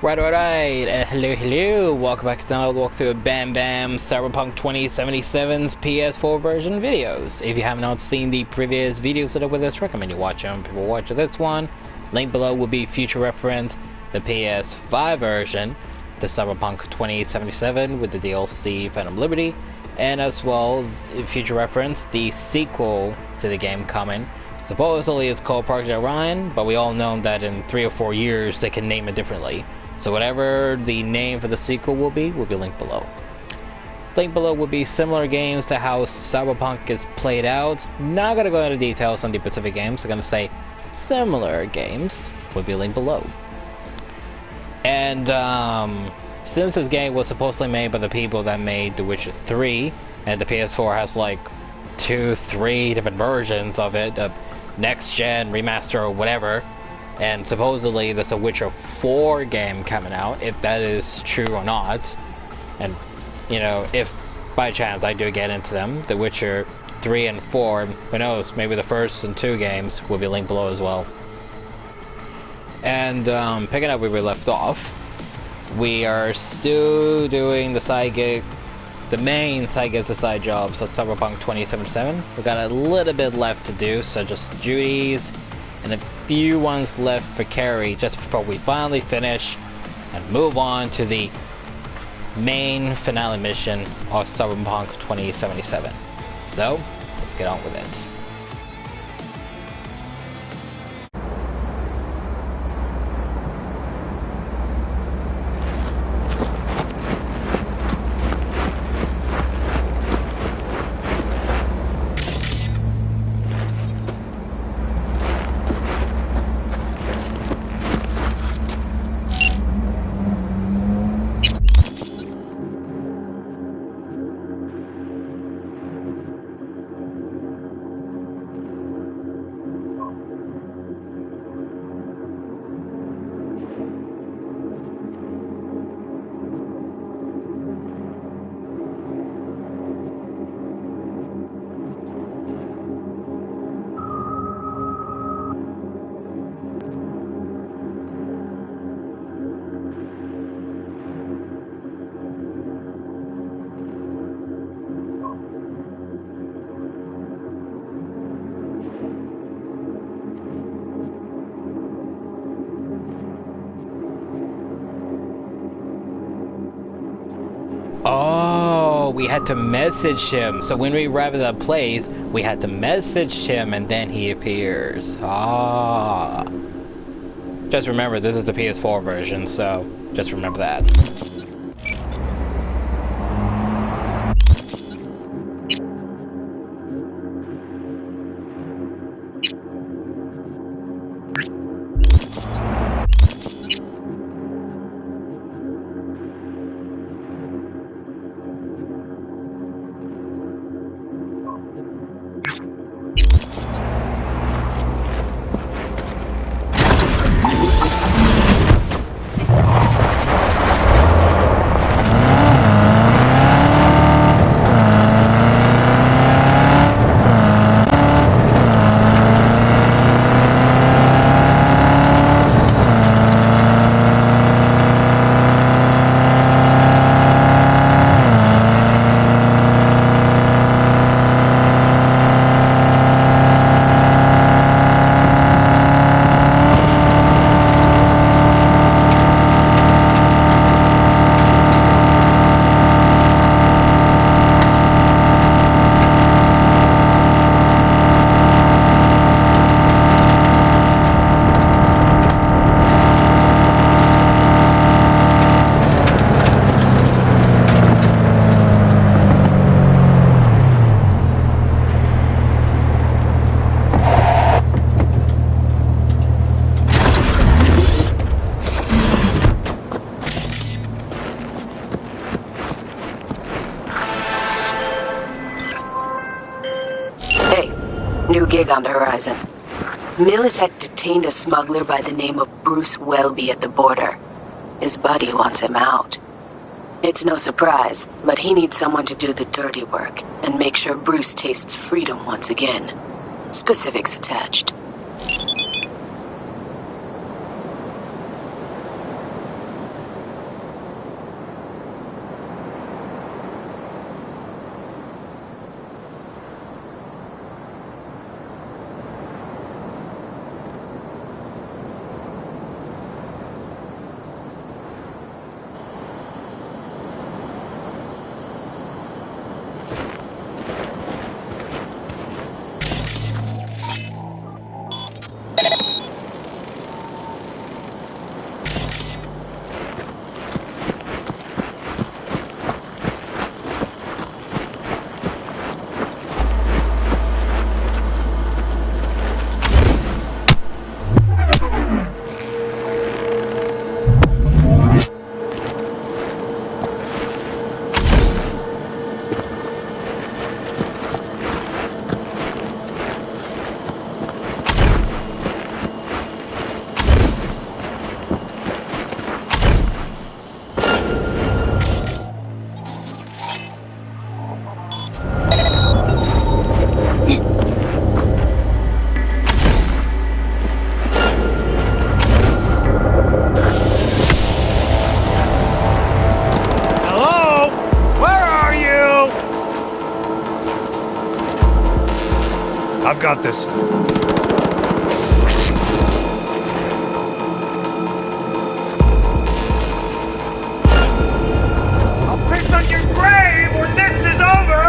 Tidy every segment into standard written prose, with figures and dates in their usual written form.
Right, hello, welcome back to another walkthrough of Bam Bam Cyberpunk 2077's PS4 version videos. If you have not seen the previous videos that are with us, recommend you watch them. People watch this one. Link below will be future reference, the PS5 version, the Cyberpunk 2077 with the DLC Phantom Liberty, and as well, future reference, the sequel to the game coming. Supposedly it's called Project Orion, but we all know that in 3 or 4 years they can name it differently. So whatever the name for the sequel will be linked below. Link below will be similar games to how Cyberpunk is played out. Not gonna go into details on the specific games, I'm gonna say similar games will be linked below. And since this game was supposedly made by the people that made The Witcher 3, and the PS4 has like 2-3 different versions of it, next gen, remaster, or whatever, and supposedly there's a Witcher 4 game coming out, if that is true or not. And you know, if by chance I do get into them, The Witcher 3 and 4, who knows, maybe the first and 2 games will be linked below as well. And picking up where we left off, we are still doing the side gig, the main side gigs, the side jobs of Cyberpunk 2077. We've got a little bit left to do, such as duties, and a few ones left for Carrie, just before we finally finish and move on to the main finale mission of Cyberpunk 2077. So, let's get on with it. Oh, we had to message him. So when we arrive at that place, we had to message him and then he appears. Ah. Just remember, this is the PS4 version, so just remember that. New gig on the horizon. Militech detained a smuggler by the name of Bruce Welby at the border. His buddy wants him out. It's no surprise, but he needs someone to do the dirty work and make sure Bruce tastes freedom once again. Specifics attached. got this. I'll piss on your grave when this is over!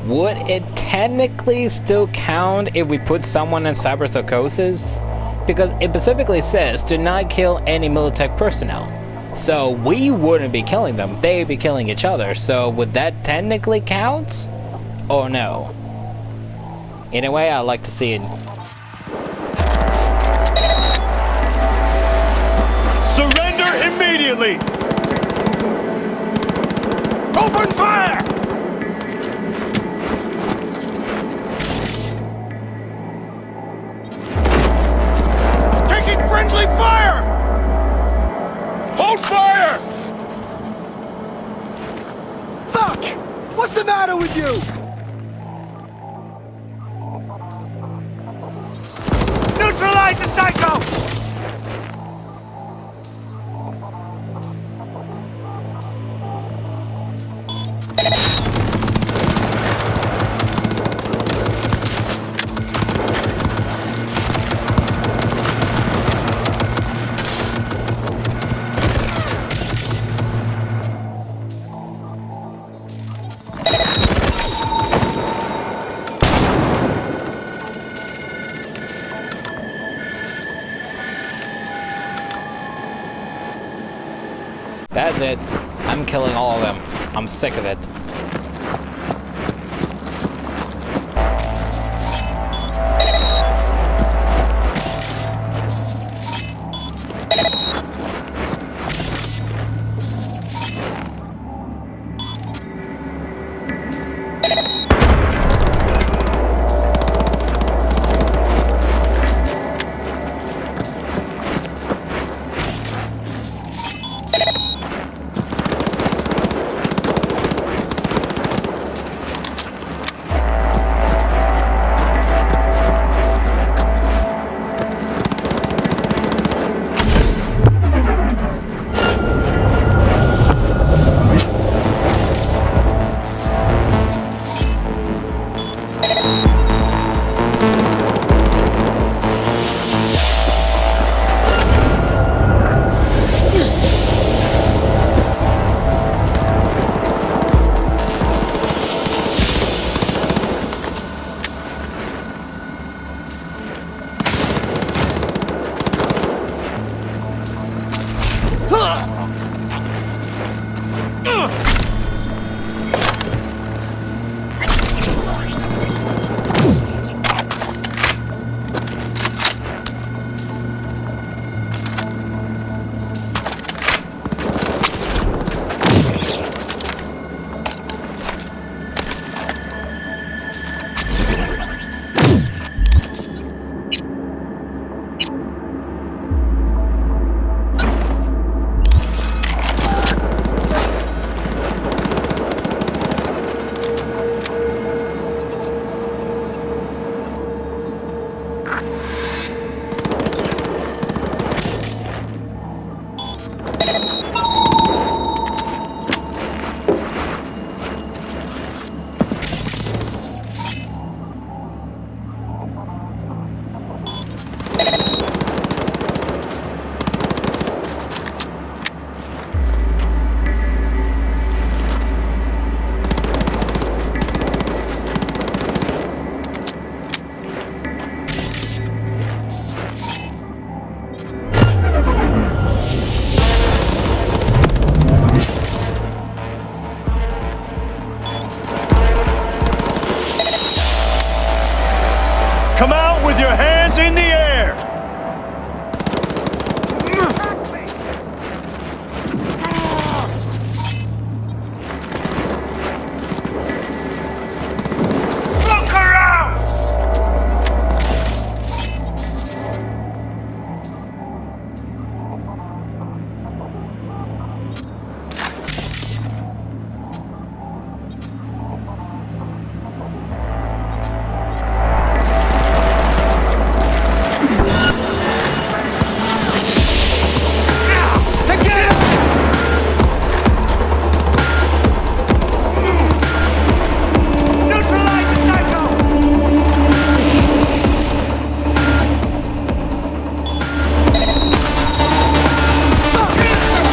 Would it technically still count if we put someone in cyberpsychosis? Because it specifically says do not kill any Militech personnel. So we wouldn't be killing them, they'd be killing each other. So would that technically count? Or no? Anyway, I'd like to see it. Surrender immediately! Open fire! Taking friendly fire! Hold fire! Fuck! What's the matter with you? Neutralize the psycho! That's it. I'm killing all of them. I'm sick of it. with your hands in the air! Look around! Neutralize the psycho!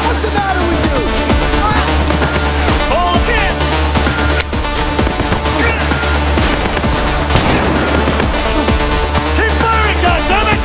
What's the matter with you? Hold it! Keep firing, goddammit!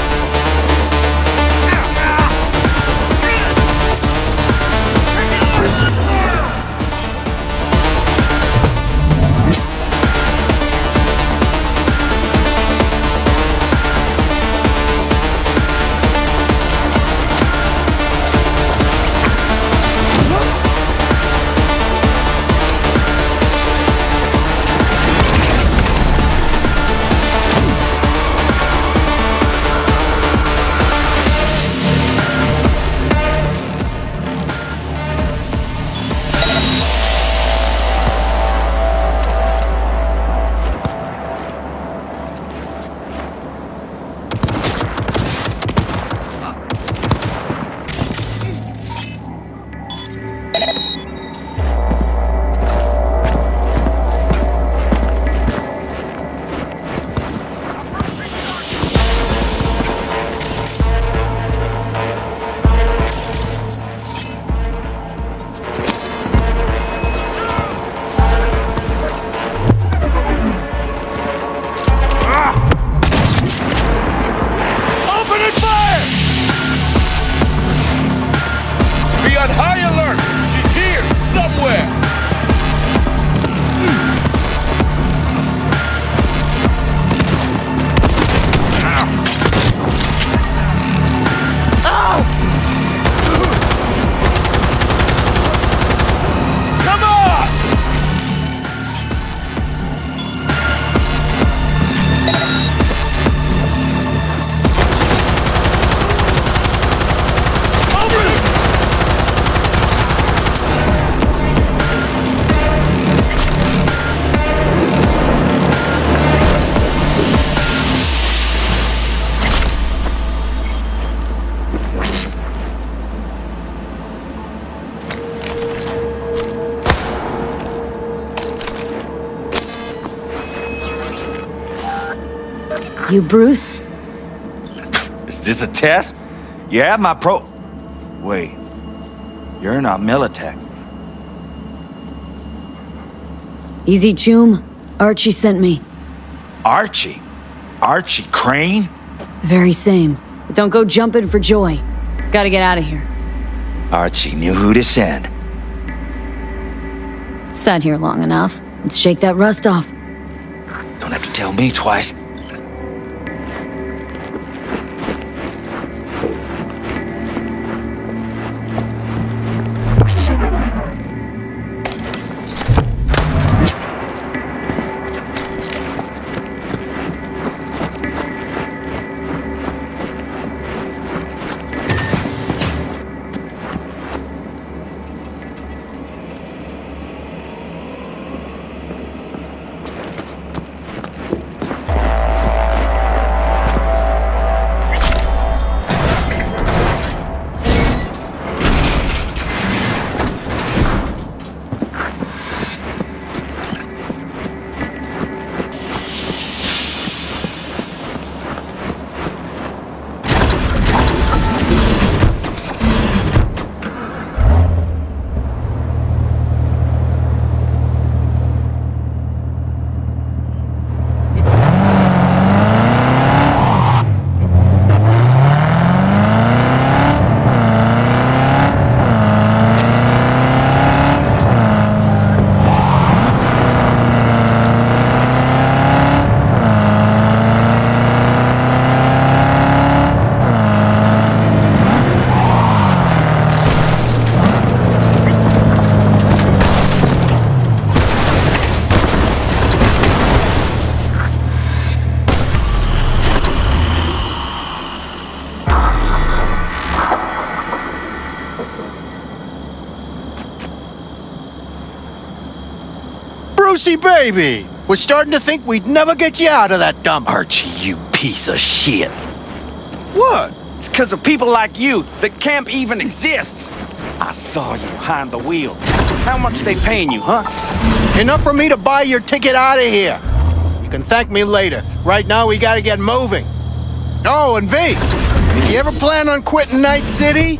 Open and fire! Be on high alert! She's here, somewhere! Come on! Open it! You Bruce? Is this a test? You have my pro... Wait. You're not Militech. Easy, Choom. Archie sent me. Archie? Archie Crane? Very same. But don't go jumping for joy. Gotta get out of here. Archie knew who to send. Sat here long enough. Let's shake that rust off. Don't have to tell me twice. Brucey, baby! We're starting to think we'd never get you out of that dump. Archie, you piece of shit. What? It's because of people like you that camp even exists. I saw you behind the wheel. How much they paying you, huh? Enough for me to buy your ticket out of here. You can thank me later. Right now, we gotta get moving. Oh, and V, if you ever plan on quitting Night City,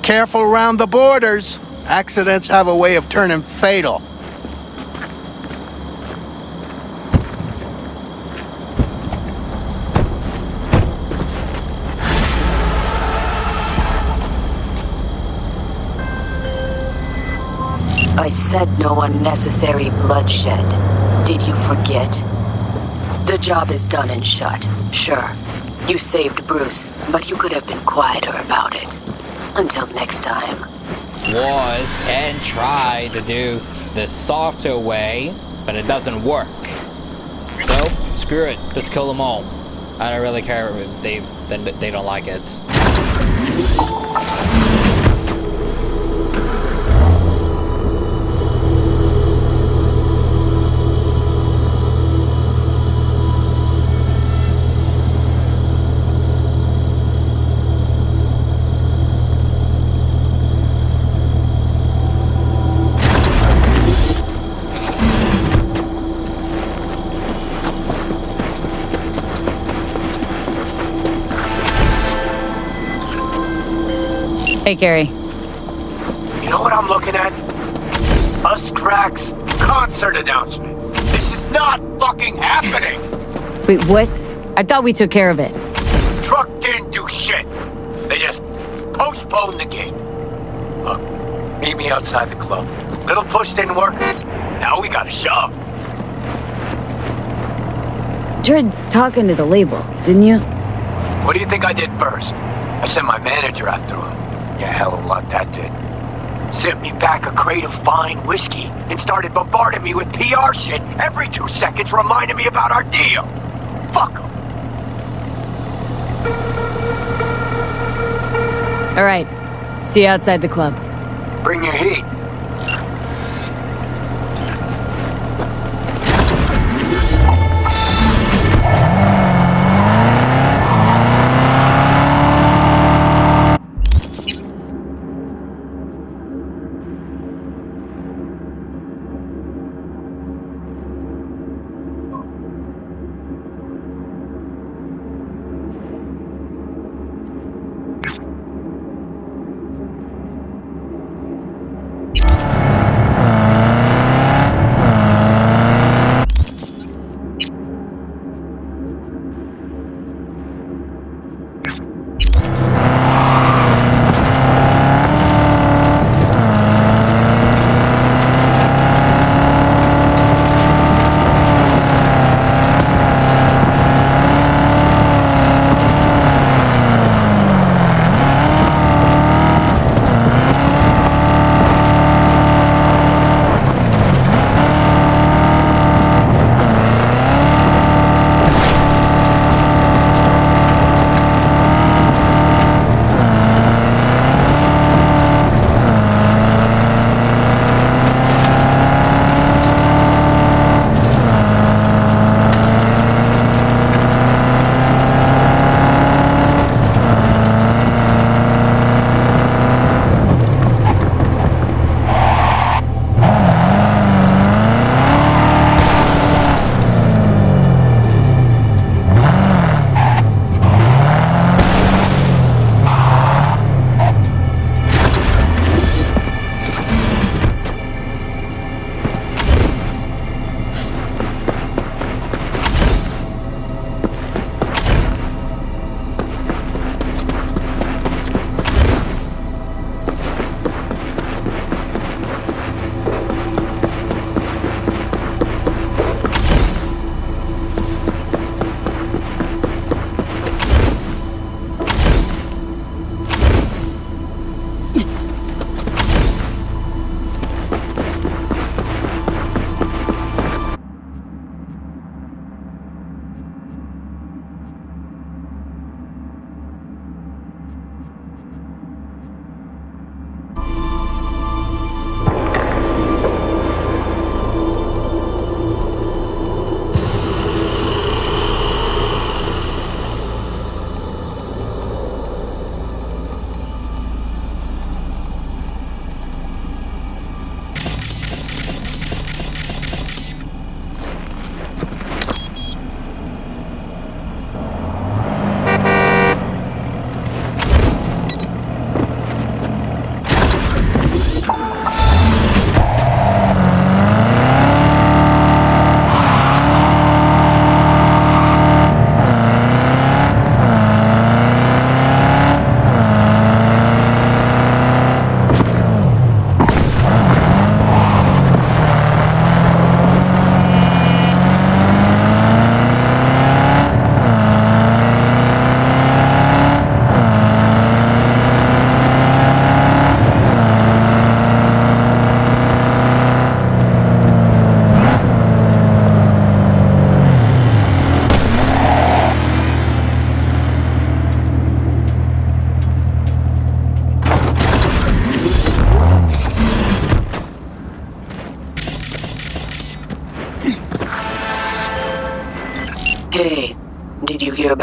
careful around the borders. Accidents have a way of turning fatal. I said no unnecessary bloodshed. Did you forget? The job is done and shut. Sure, you saved Bruce, but you could have been quieter about it. Until next time. Was and tried to do the softer way, but it doesn't work. So, screw it. Just kill them all. I don't really care if they don't like it. Hey, Gary. You know what I'm looking at? Us Cracks concert announcement. This is not fucking happening. Wait, what? I thought we took care of it. Truck didn't do shit. They just postponed the gig. Look, meet me outside the club. Little push didn't work. Now we gotta shove. You tried talking to the label, didn't you? What do you think I did first? I sent my manager after him. Yeah, hell of a lot that did. Sent me back a crate of fine whiskey and started bombarding me with PR shit every 2 seconds, reminding me about our deal. Fuck 'em. All right. See you outside the club. Bring your heat.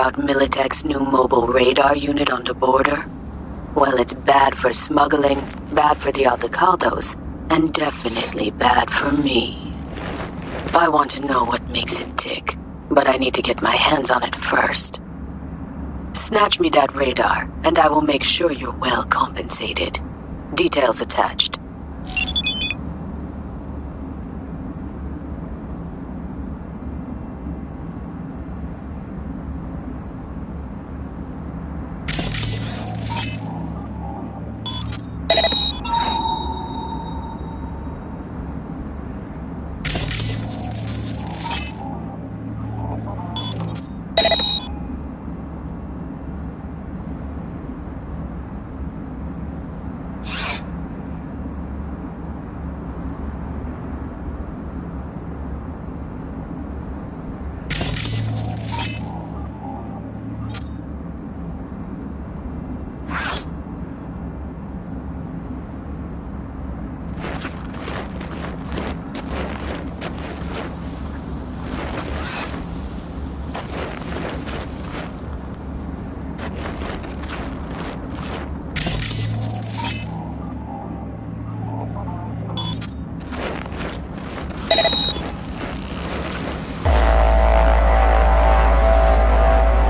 about Militech's new mobile radar unit on the border? Well, it's bad for smuggling, bad for the Aldecaldos, and definitely bad for me. I want to know what makes it tick, but I need to get my hands on it first. Snatch me that radar, and I will make sure you're well compensated. Details attached.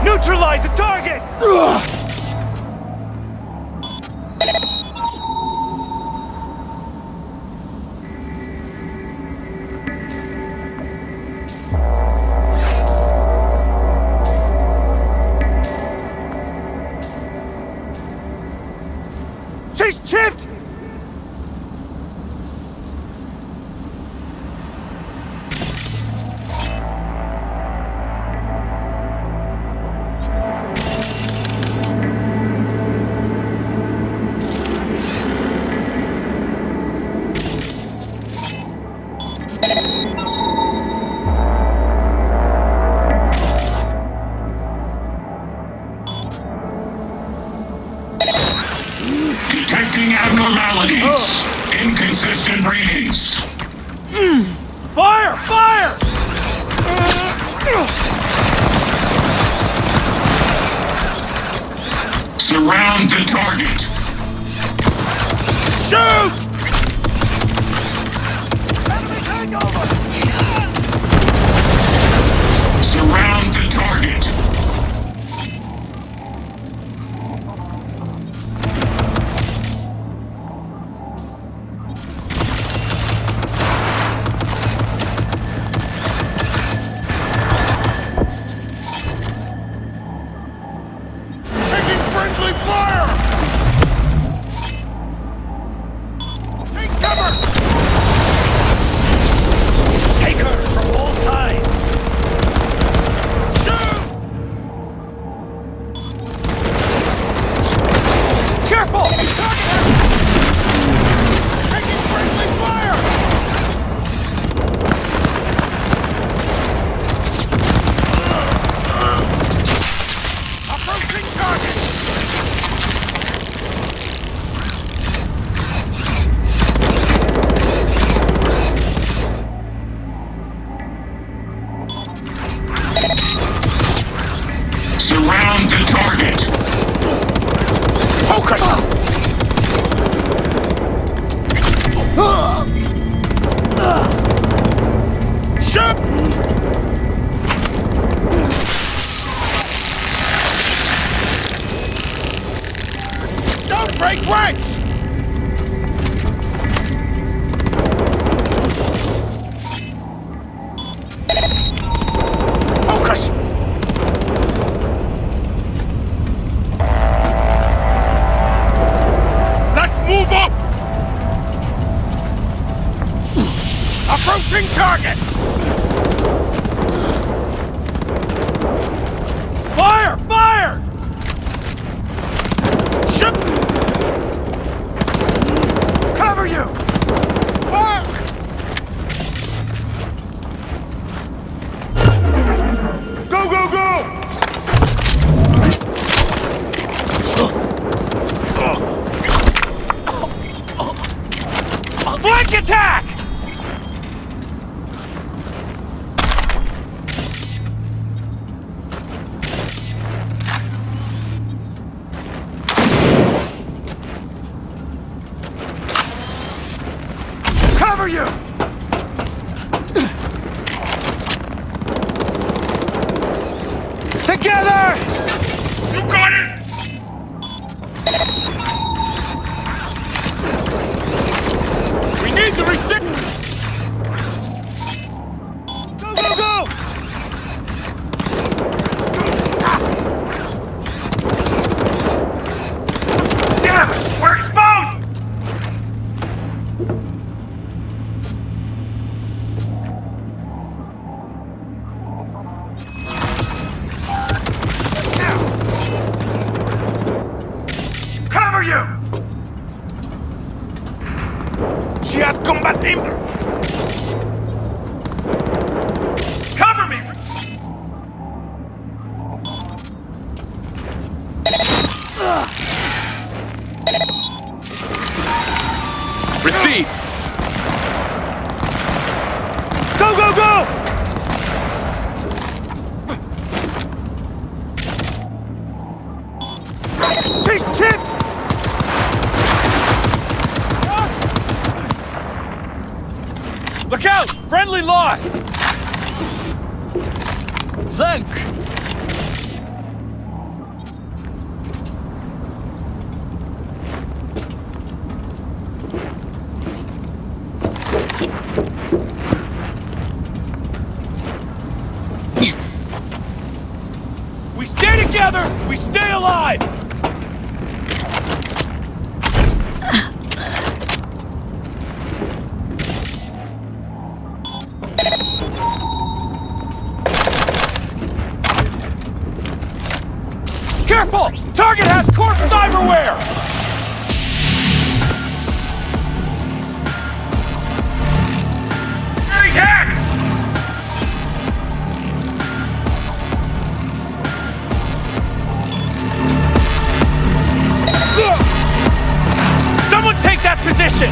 Neutralize the target! She's chipped! Detecting abnormalities. Inconsistent readings. Fire! Fire! Surround the target. Shoot! Surround the target. Taking friendly fire! Take cover! Take her from all sides! Careful! Taking friendly fire! Approaching target! Surround the target. Focus! Shoot! Don't break ranks! Focus! Let's move up! Approaching target! Fire! Fire! Shoot! Cover you! Together! You got it! We need to reset. Go, go, go! Damn it! We're exposed! Cover you! She has combatim! Cover me! Receive. Go, go, go! She's chipped! Look out! Friendly lost! Flank! We stay together, we stay alive! Careful! Target has corpse cyberware! Hey, hack! Someone take that position!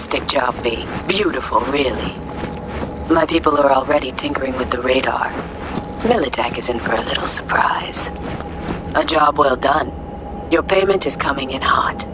fantastic job, B. Beautiful, really. My people are already tinkering with the radar. Militech is in for a little surprise. A job well done. Your payment is coming in hot.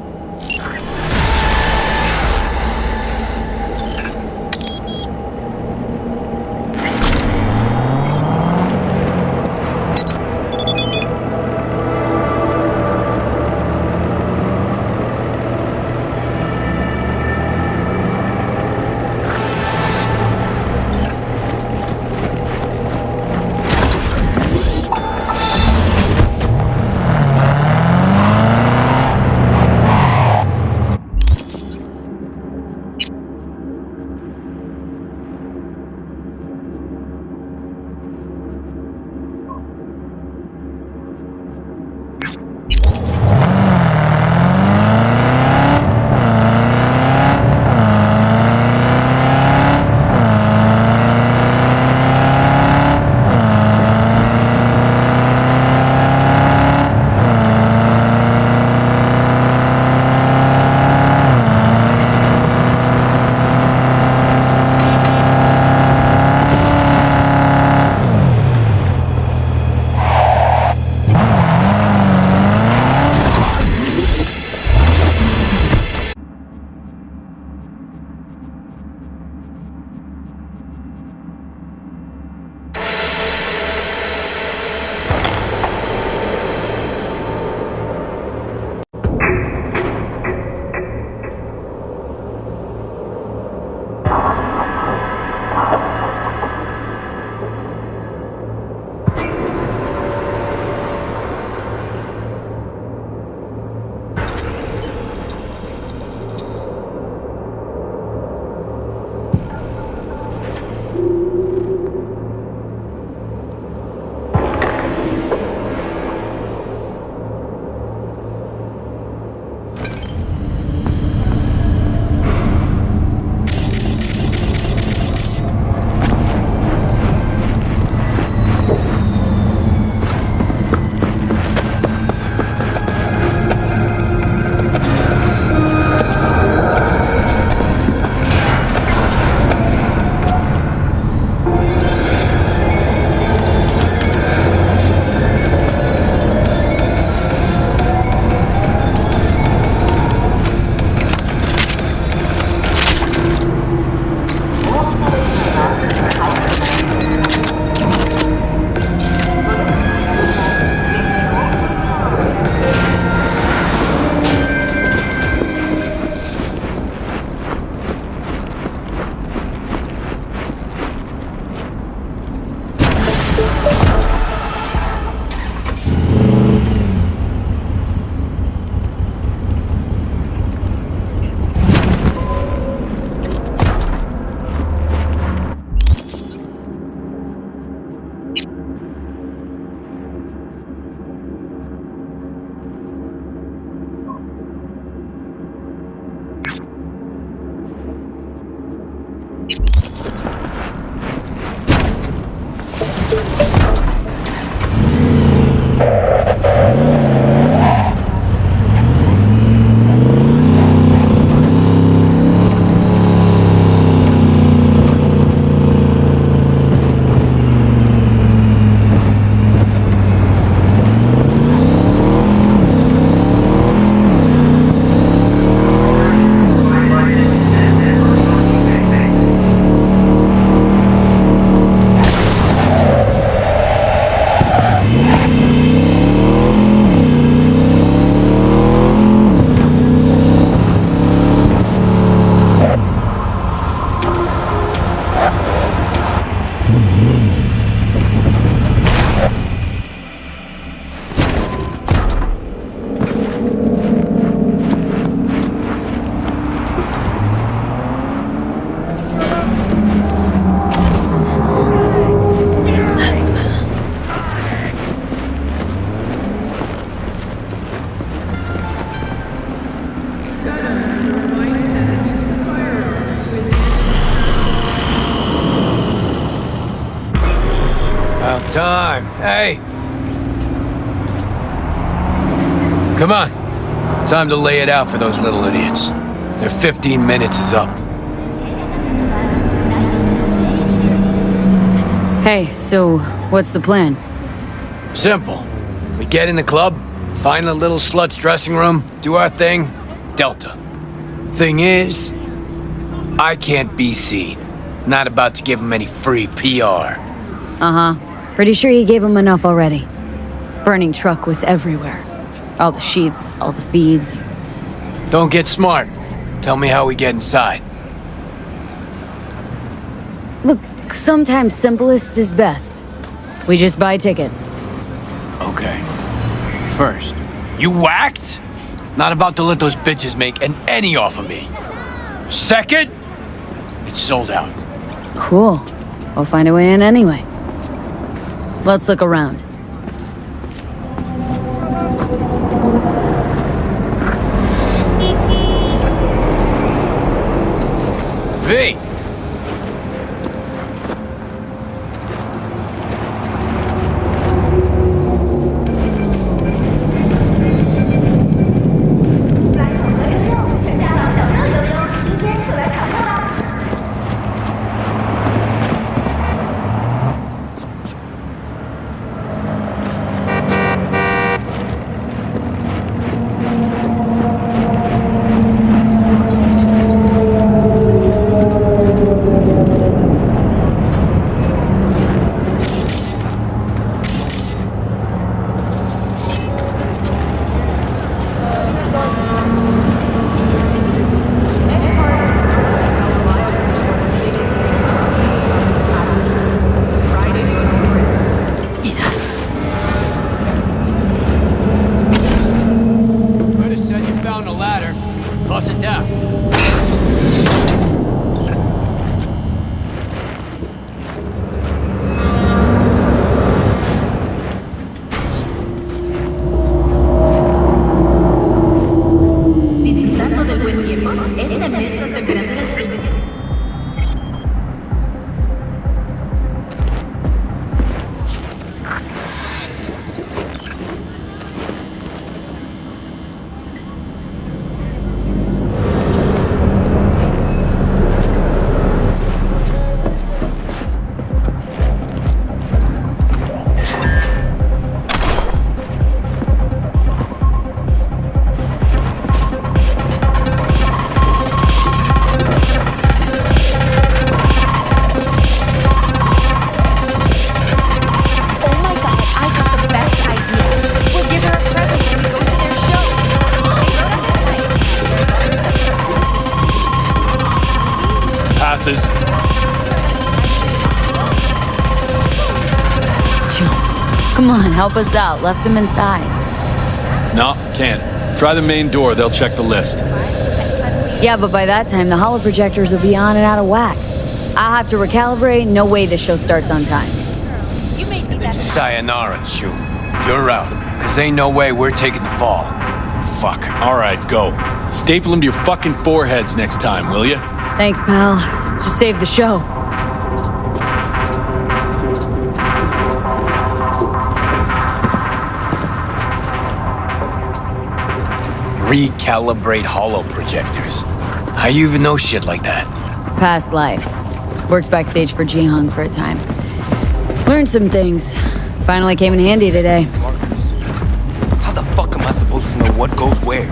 Time. Hey! Come on. Time to lay it out for those little idiots. Their 15 minutes is up. Hey, so what's the plan? Simple. We get in the club, find the little slut's dressing room, do our thing, Delta. Thing is, I can't be seen. Not about to give him any free PR. Uh-huh. Pretty sure he gave him enough already. Burning truck was everywhere. All the sheets, all the feeds. Don't get smart. Tell me how we get inside. Look, sometimes simplest is best. We just buy tickets. Okay. First, you whacked? Not about to let those bitches make an any off of me. Second, it's sold out. Cool. We'll find a way in anyway. Let's look around. V! Come on, help us out. Left him inside. No, can't. Try the main door, they'll check the list. Yeah, but by that time, the holo projectors will be on and out of whack. I'll have to recalibrate. No way the show starts on time. Sayonara, Chew. You're out. Cause ain't no way we're taking the fall. Fuck. Alright, go. Staple them to your fucking foreheads next time, will ya? Thanks, pal. Just saved the show. Recalibrate holo projectors. How you even know shit like that? Past life. Works backstage for Ji-Hung for a time. Learned some things. Finally came in handy today. How the fuck am I supposed to know what goes where?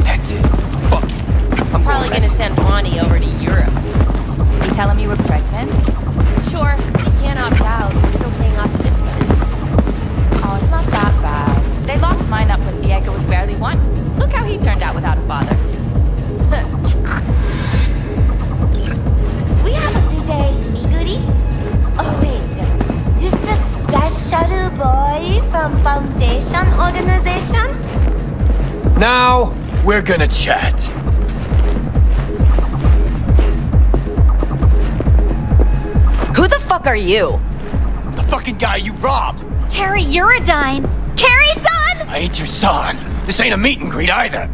That's it. Fuck it. I'm probably gonna send Bonnie over to Europe. You tell him you were pregnant? Sure, but he can't opt out. He's still paying off his dividends. Oh, it's not that bad. They locked mine up when Diego was barely one. Look how he turned out without a father. We have a today, Miguri. Oh wait, this the special boy from Foundation Organization? Now, we're gonna chat. Who the fuck are you? The fucking guy you robbed. Carrie Uridine. Carrie, son! I ain't your son. This ain't a meet and greet either.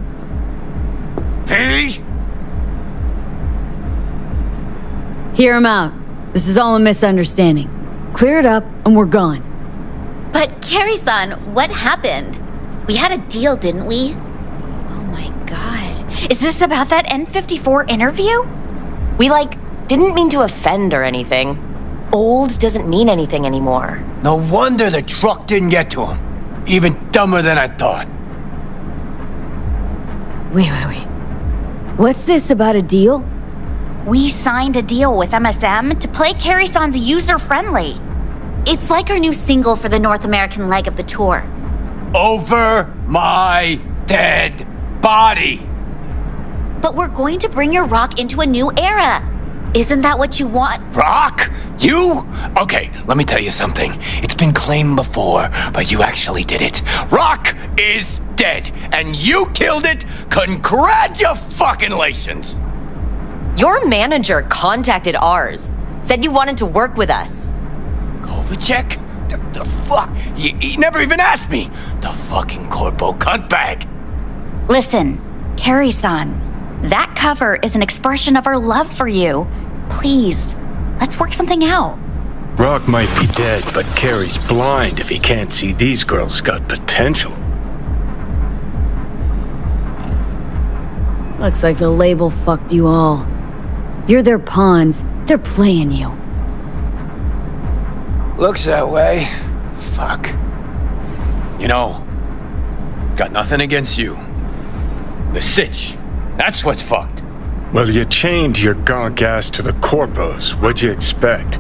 V? Hear him out. This is all a misunderstanding. Clear it up, and we're gone. But Carrie-san, what happened? We had a deal, didn't we? Oh my god. Is this about that N54 interview? We, didn't mean to offend or anything. Old doesn't mean anything anymore. No wonder the truck didn't get to him. Even dumber than I thought. Wait. What's this about a deal? We signed a deal with MSM to play Carrie-san's user-friendly. It's like our new single for the North American leg of the tour. Over my dead body. But we're going to bring your rock into a new era. Isn't that what you want? Rock? You? Okay, let me tell you something. It's been claimed before, but you actually did it. Rock is dead, and you killed it. Congratulations! Your manager contacted ours. Said you wanted to work with us. Kovacic? The fuck? He never even asked me. The fucking corpo cuntbag. Listen, Carrie-san, that cover is an expression of our love for you. Please, let's work something out. Rock might be dead, but Carrie's blind if he can't see these girls got potential. Looks like the label fucked you all. You're their pawns. They're playing you. Looks that way. Fuck. You know, got nothing against you. The sitch. That's what's fucked. Well, you chained your gonk ass to the corpos. What'd you expect?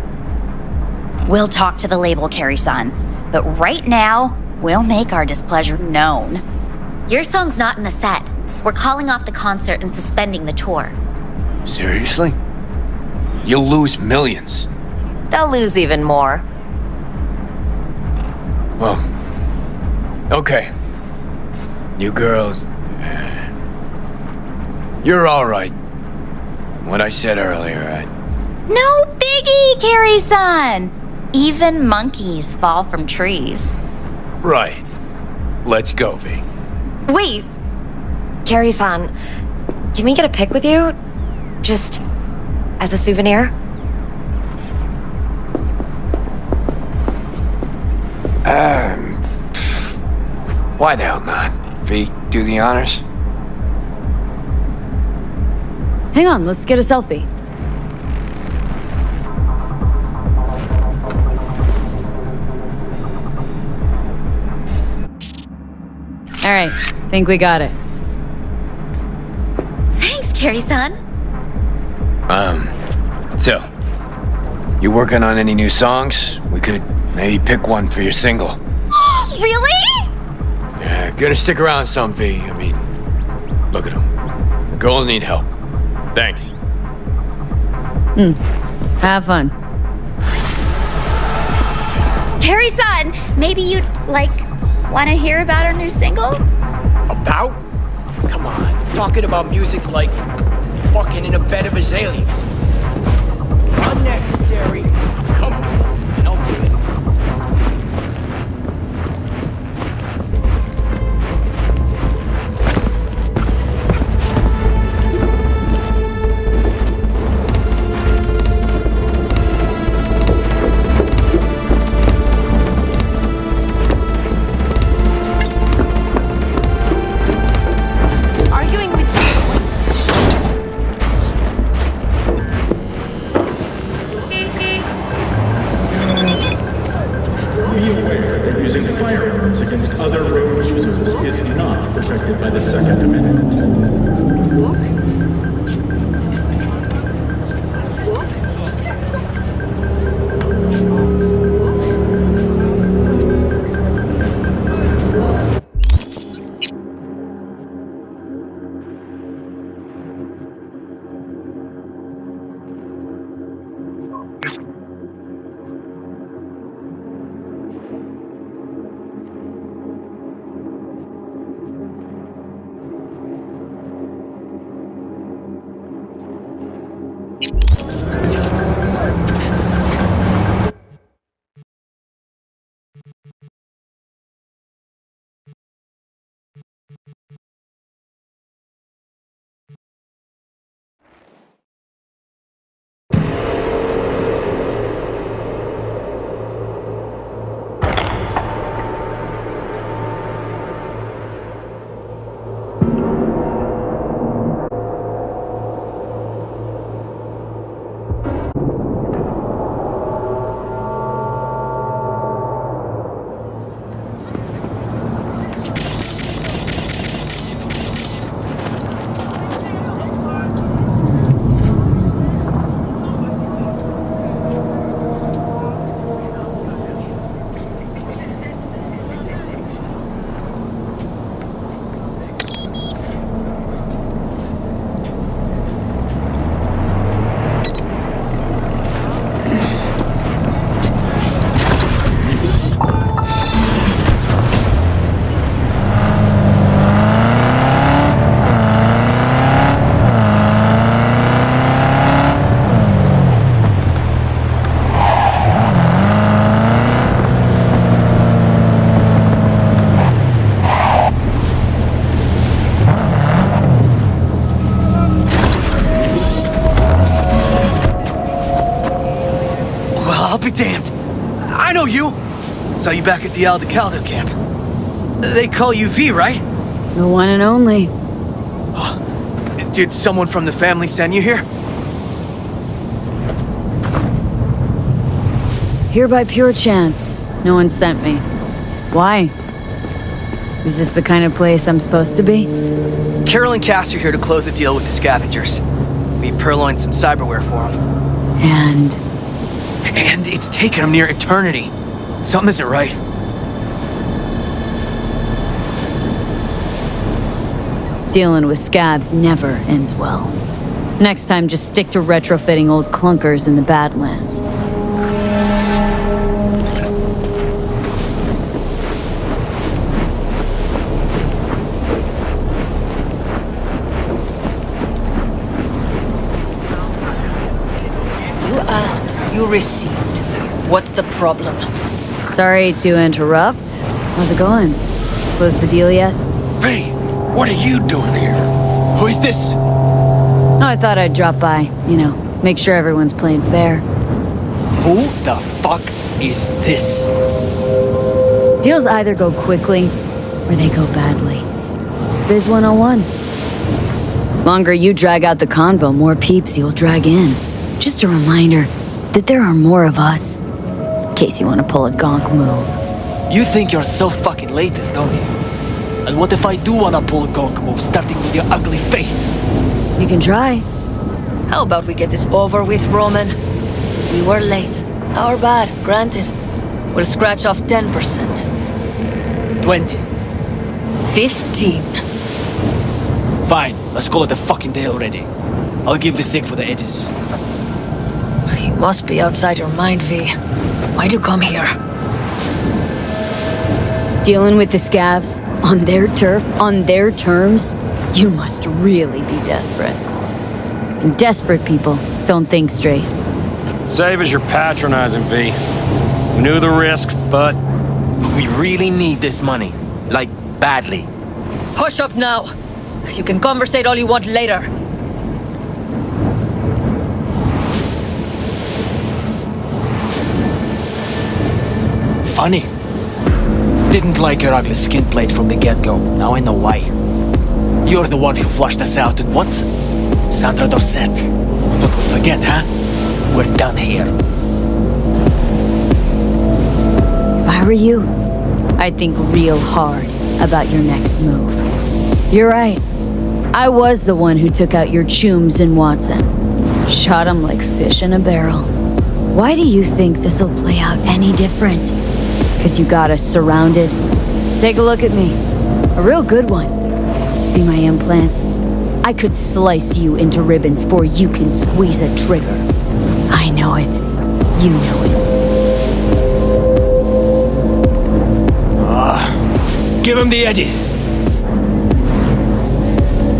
We'll talk to the label, Carrie-san. But right now, we'll make our displeasure known. Your song's not in the set. We're calling off the concert and suspending the tour. Seriously? You'll lose millions. They'll lose even more. Well, okay. You girls... You're alright. What I said earlier, No biggie, Carrie-san! Even monkeys fall from trees. Right. Let's go, V. Wait! Carrie-san, can we get a pic with you? Just as a souvenir? Why the hell not? V, do the honors? Hang on, let's get a selfie. All right, think we got it. Thanks, Carrie-san. So, you working on any new songs? We could maybe pick one for your single. Really? Yeah, gonna stick around some, V. I mean, look at them. The girls need help. Thanks. Have fun. Carrie-san, maybe you'd, want to hear about our new single? About? Come on. Talking about music's like fucking in a bed of azaleas. Unnecessary. Come on. No kidding. Arguing with you. Be aware that using firearms against other road users is not protected by the Second Amendment. Saw you back at the Aldecaldo camp. They call you V, right? The one and only. Did someone from the family send you here? Here by pure chance. No one sent me. Why? Is this the kind of place I'm supposed to be? Carol and Cass are here to close the deal with the scavengers. We purloined some cyberware for them. And it's taken them near eternity. Something isn't right. Dealing with scabs never ends well. Next time, just stick to retrofitting old clunkers in the Badlands. You asked, you received. What's the problem? Sorry to interrupt. How's it going? Close the deal yet? V, what are you doing here? Who is this? Oh, I thought I'd drop by. Make sure everyone's playing fair. Who the fuck is this? Deals either go quickly, or they go badly. It's Biz 101. Longer you drag out the convo, more peeps you'll drag in. Just a reminder that there are more of us. In case you want to pull a gonk move. You think you're so fucking latest, don't you? And what if I do want to pull a gonk move, starting with your ugly face? You can try. How about we get this over with, Roman? We were late. Our bad, granted. We'll scratch off 10%. 20. 15. Fine, let's call it a fucking day already. I'll give the sig for the edges. You must be outside your mind, V. Why'd you come here? Dealing with the scavs, on their turf, on their terms, you must really be desperate. And desperate people don't think straight. Save as you're patronizing, V. We knew the risk, but We really need this money. Like, badly. Hush up now. You can conversate all you want later. Funny. Didn't like your ugly skin plate from the get-go. Now I know why. You're the one who flushed us out in what's? Sandra Dorset. Thought we'd forget, huh? We're done here. If I were you, I'd think real hard about your next move. You're right. I was the one who took out your chooms in Watson. Shot them like fish in a barrel. Why do you think this'll play out any different? Because you got us surrounded? Take a look at me. A real good one. See my implants? I could slice you into ribbons before you can squeeze a trigger. I know it. You know it. Give him the edges.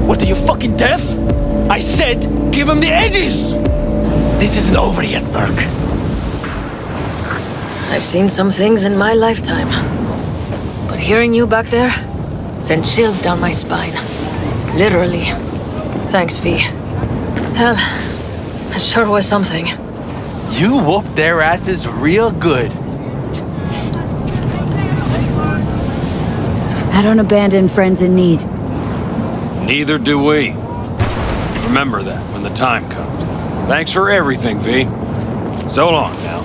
What, are you fucking deaf? I said, give him the edges! This isn't over yet, Merc. I've seen some things in my lifetime. But hearing you back there sent chills down my spine. Literally. Thanks, V. Hell, that sure was something. You whooped their asses real good. I don't abandon friends in need. Neither do we. Remember that when the time comes. Thanks for everything, V. So long now.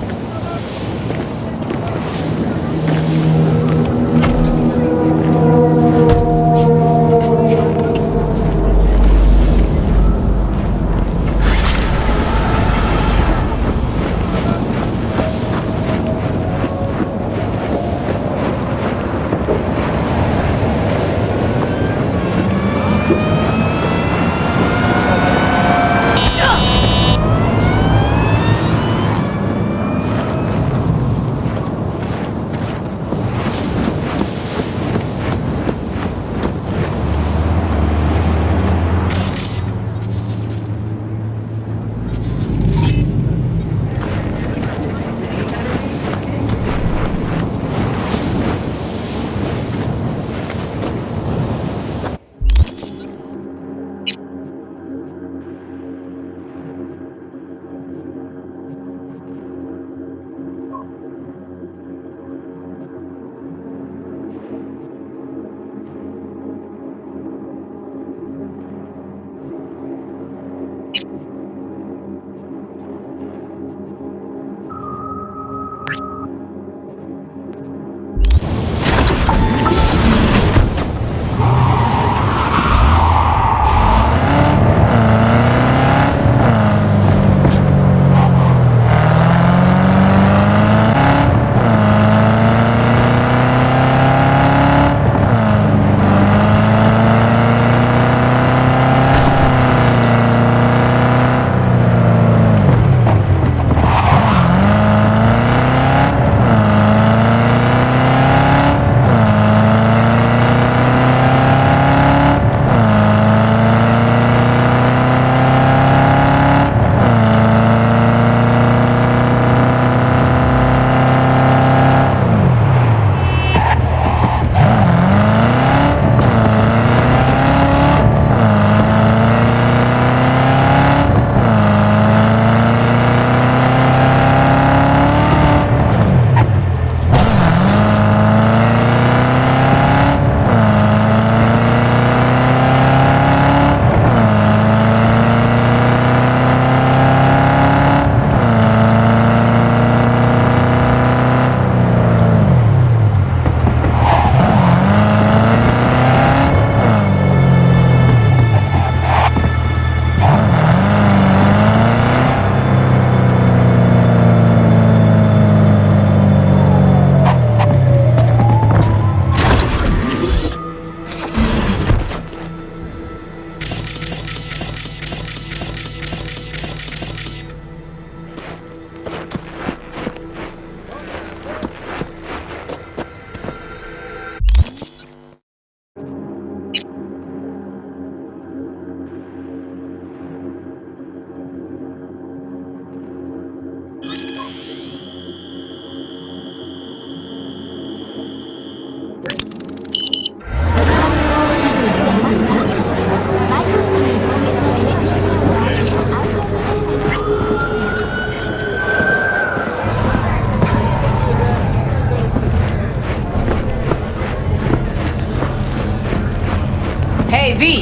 Hey, V!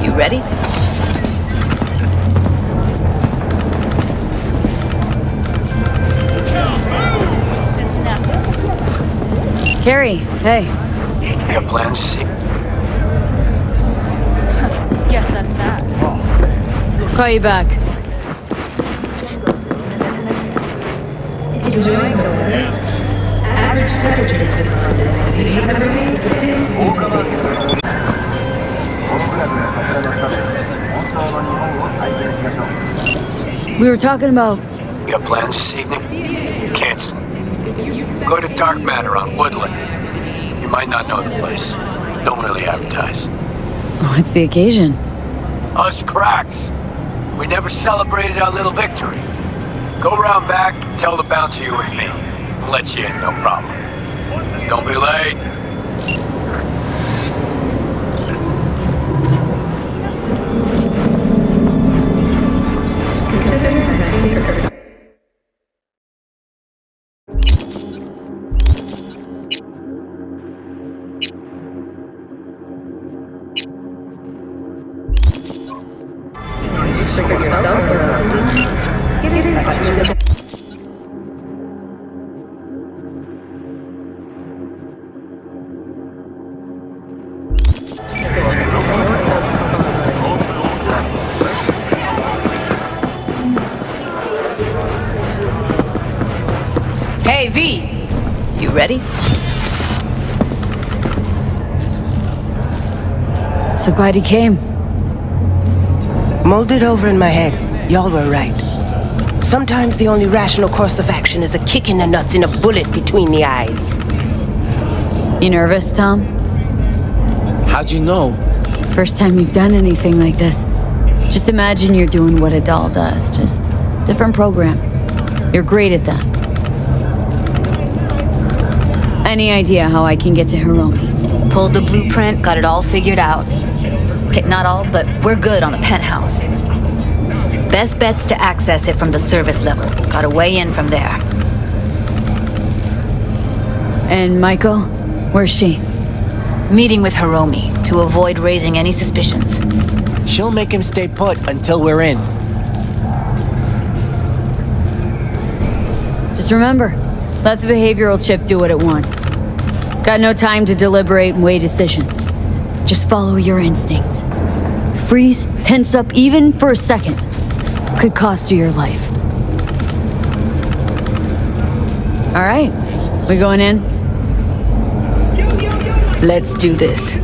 You ready? Carrie, hey. You got plans, you see? Guess that's that. Call you back. Enjoying the weather? Average temperature We were talking about... You got plans this evening? Cancel. Go to Dark Matter on Woodland. You might not know the place. Don't really advertise. What's the occasion? Us cracks. We never celebrated our little victory. Go round back, tell the bouncer you're with me. I'll let you in, no problem. Don't be late. Get in touch with Hey, V! You ready? So glad he came. Mulled it over in my head. Y'all were right. Sometimes the only rational course of action is a kick in the nuts and a bullet between the eyes. You nervous, Tom? How'd you know? First time you've done anything like this. Just imagine you're doing what a doll does, just different program. You're great at that. Any idea how I can get to Hiromi? Pulled the blueprint, got it all figured out. Okay, not all, but we're good on the penthouse. Best bet's to access it from the service level. Gotta weigh in from there. And Michael? Where's she? Meeting with Hiromi to avoid raising any suspicions. She'll make him stay put until we're in. Just remember, let the behavioral chip do what it wants. Got no time to deliberate and weigh decisions. Just follow your instincts. Freeze, tense up even for a second. Could cost you your life. All right, we going in? Let's do this.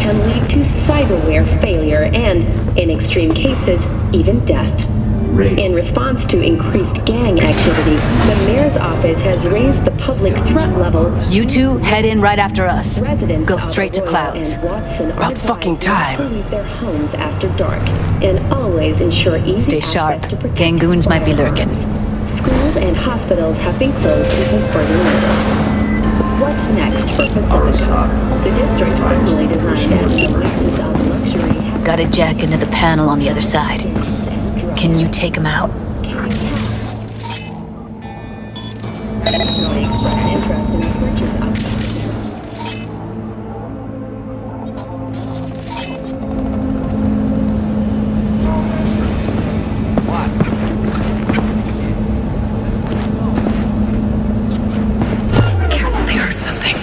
can lead to cyberware failure and, in extreme cases, even death. In response to increased gang activity, the mayor's office has raised the public threat level. You two head in right after us. Go straight to Clouds. About fucking time. Leave their homes after dark and always ensure easy Stay access sharp. to protection. Gangoons might be lurking. Schools and hospitals have been closed until further notice. What's next for Pacifica? The district, originally designed as the oasis of luxury, Got a jack into the panel on the other side. Can you take him out? Careful, they heard something.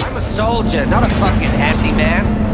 I'm a soldier, not a fucking handyman.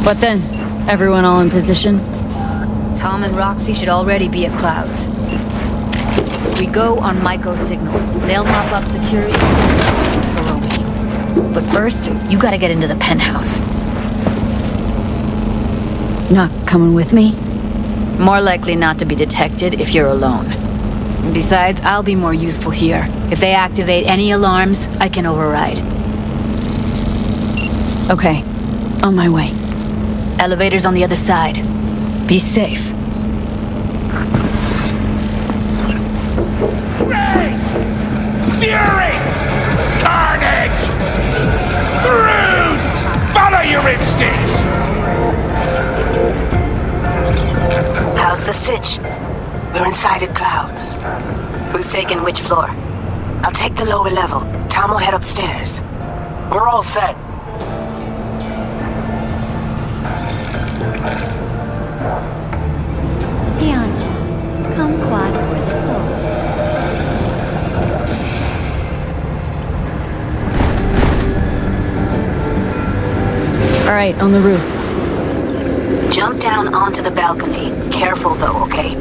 What then? Everyone all in position? Tom and Roxy should already be at Clouds. We go on Maiko's signal. They'll mop up security. But first, you gotta get into the penthouse. Not coming with me? More likely not to be detected if you're alone. Besides, I'll be more useful here. If they activate any alarms, I can override. Okay, on my way. Elevator's on the other side. Be safe. Rage! Fury! Carnage! Brood! Follow your instincts! How's the sitch? We're inside at Clouds. Who's taking which floor? I'll take the lower level. Tom will head upstairs. We're all set. Tianxia, come quad for the soul. All right, on the roof. Jump down onto the balcony. Careful though, okay?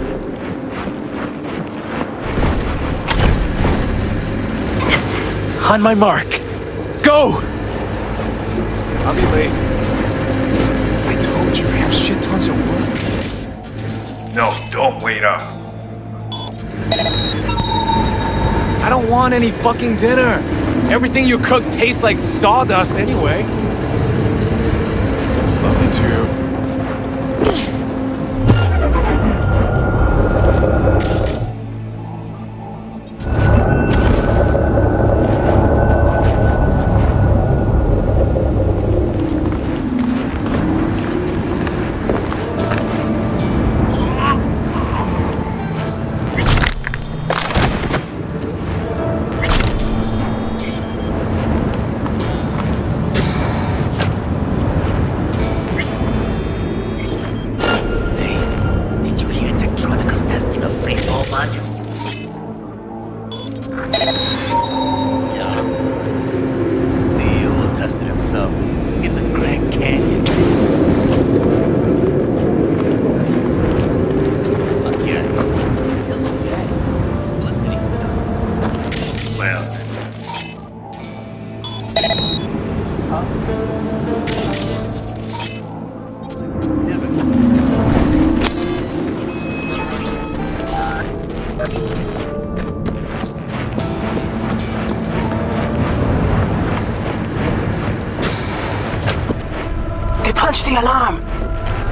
On my mark. Go! I'll be late. I told you, I have shit tons of work. No, don't wait up. I don't want any fucking dinner. Everything you cook tastes like sawdust anyway. Love you too. Punch the alarm.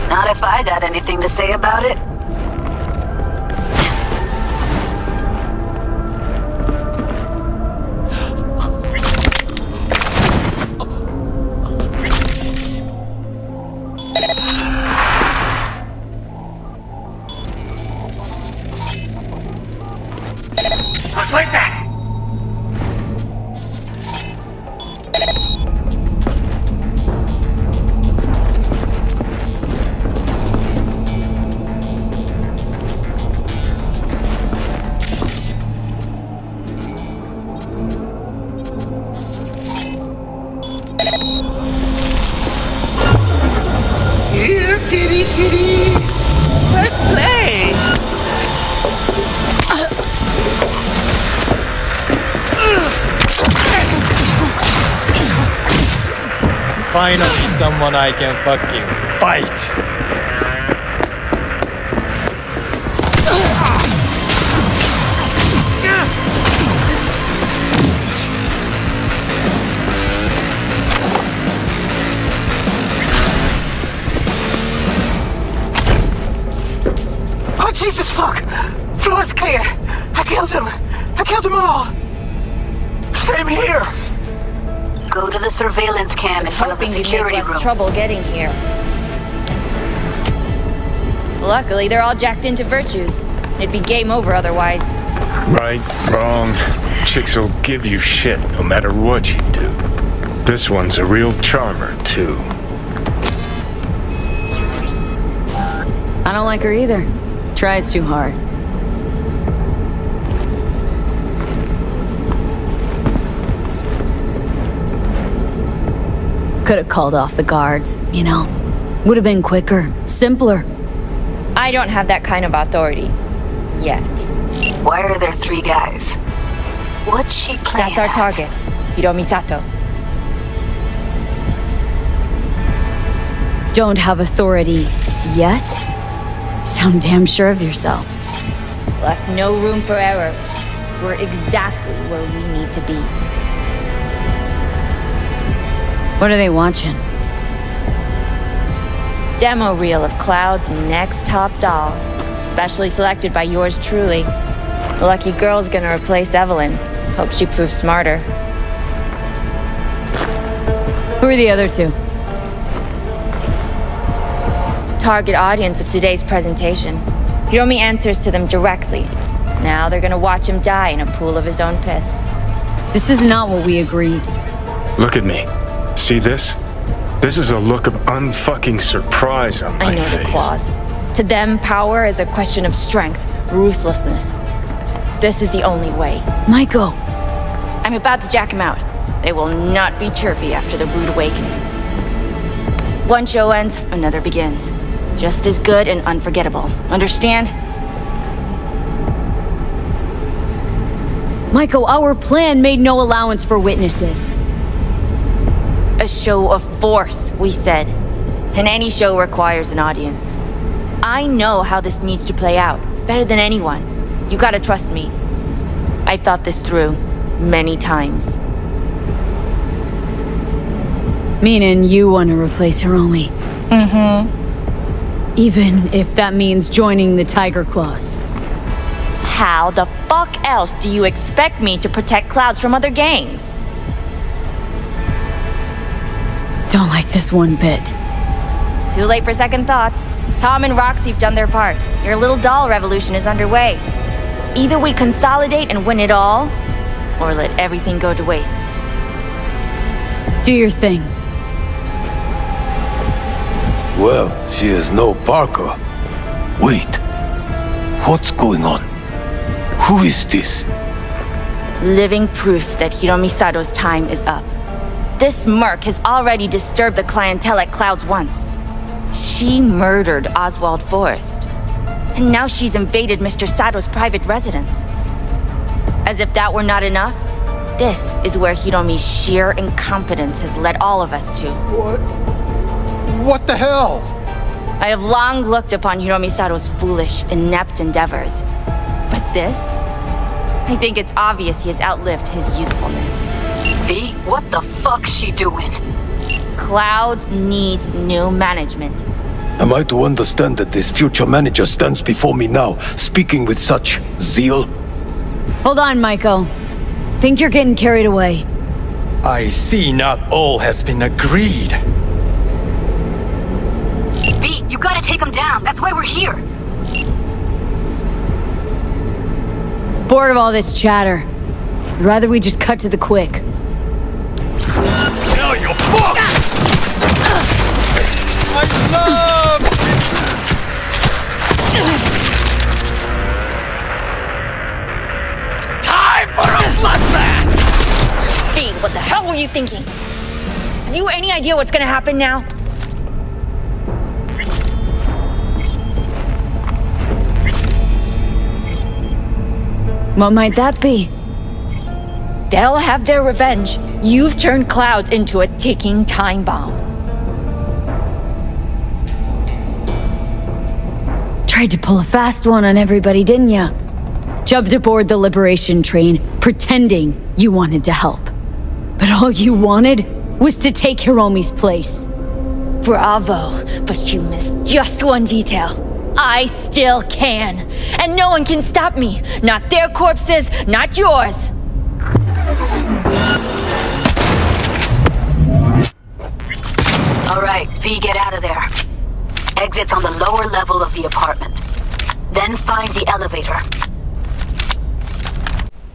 Not if I got anything to say about it. What was that? Here, kitty, kitty. Let's play. Finally, someone I can fucking fight. Oh, Jesus, fuck! Floor's clear. I killed him. I killed them all. Same here. Go to the surveillance cam in front of the security room. Trouble getting here. Luckily, they're all jacked into virtues. It'd be game over otherwise. Right, wrong. Chicks will give you shit no matter what you do. This one's a real charmer, too. I don't like her either. Tries too hard. Could have called off the guards, you know? Would have been quicker, simpler. I don't have that kind of authority. Yet. Why are there 3 guys? What's she playing That's our at? target, Hiromi Sato. Don't have authority yet? Sound damn sure of yourself. Left no room for error. We're exactly where we need to be. What are they watching? Demo reel of Cloud's next top doll. Specially selected by yours truly. The lucky girl's gonna replace Evelyn. Hope she proves smarter. Who are the other 2? Target audience of today's presentation. Hiromi answers to them directly. Now they're gonna watch him die in a pool of his own piss. This is not what we agreed. Look at me. See this? This is a look of unfucking surprise on my I know face. the clause. To them, power is a question of strength, ruthlessness. This is the only way. Maiko! I'm about to jack him out. They will not be chirpy after the rude awakening. One show ends, another begins. Just as good and unforgettable. Understand? Maiko, our plan made no allowance for witnesses. A show of force, we said. And any show requires an audience. I know how this needs to play out, better than anyone. You gotta trust me. I've thought this through many times. Meaning you want to replace Hiromi. Mm-hmm. Even if that means joining the Tiger Claws. How the fuck else do you expect me to protect Clouds from other gangs? Don't like this one bit. Too late for second thoughts. Tom and Roxy've done their part. Your little doll revolution is underway. Either we consolidate and win it all, or let everything go to waste. Do your thing. Well, she is no Parker. Wait. What's going on? Who is this? Living proof that Hiromi Sato's time is up. This merc has already disturbed the clientele at Clouds once. She murdered Oswald Forrest. And now she's invaded Mr. Sato's private residence. As if that were not enough, this is where Hiromi's sheer incompetence has led all of us to. What the hell? I have long looked upon Hiromi Sato's foolish, inept endeavors. But this? I think it's obvious he has outlived his usefulness. V, what the fuck's she doing? Clouds needs new management. Am I to understand that this future manager stands before me now, speaking with such zeal? Hold on, Maiko. Think you're getting carried away. I see not all has been agreed. V, you gotta take him down. That's why we're here. Bored of all this chatter. I'd rather we just cut to the quick. Now you're fucked! I love... Time for a bloodbath! Fiend, what the hell were you thinking? Have you any idea what's gonna happen now? What might that be? They'll have their revenge. You've turned Clouds into a ticking time bomb. Tried to pull a fast one on everybody, didn't ya? Jumped aboard the Liberation train, pretending you wanted to help. But all you wanted was to take Hiromi's place. Bravo, but you missed just one detail. I still can. And no one can stop me. Not their corpses, not yours. All right, V, get out of there. Exit's on the lower level of the apartment. Then find the elevator.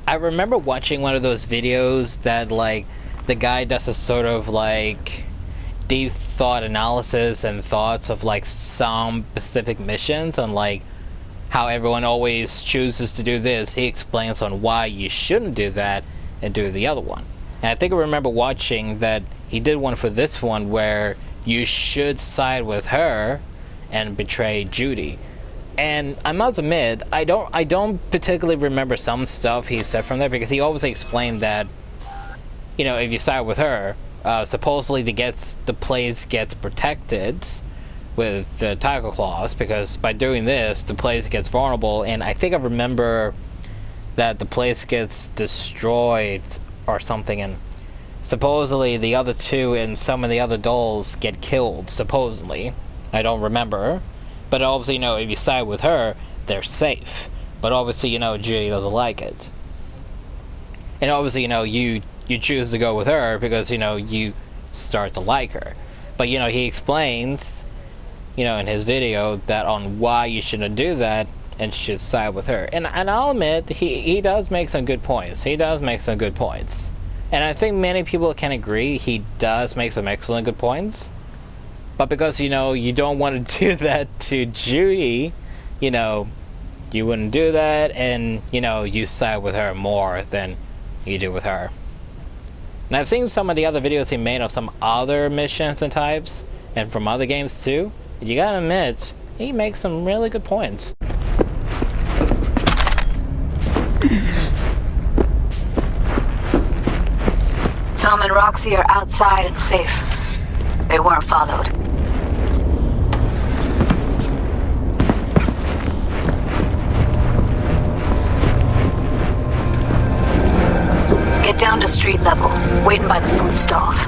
I remember watching one of those videos that, like, the guy does a sort of, like, deep thought analysis and thoughts of, like, some specific missions and, like, how everyone always chooses to do this. He explains on why you shouldn't do that and do the other one. And I think I remember watching that he did one for this one where you should side with her and betray Judy. And I must admit, I don't particularly remember some stuff he said from there, because he always explained that, you know, if you side with her, supposedly the place gets protected with the Tiger Claws, because by doing this, the place gets vulnerable. And I think I remember that the place gets destroyed or something, and supposedly the other two and some of the other dolls get killed, supposedly. I don't remember. But obviously, you know, if you side with her, they're safe. But obviously, you know, Judy doesn't like it. And obviously, you know, you choose to go with her because, you know, you start to like her. But, you know, he explains, you know, in his video that on why you shouldn't do that and should side with her. And I'll admit, he does make some good points. He does make some good points. And I think many people can agree he does make some excellent good points. But because, you know, you don't want to do that to Judy, you know, you wouldn't do that, and, you know, you side with her more than you do with her. And I've seen some of the other videos he made of some other missions and types, and from other games too. You gotta admit, he makes some really good points. Tom and Roxy are outside and safe. They weren't followed. Get down to street level, waiting by the food stalls.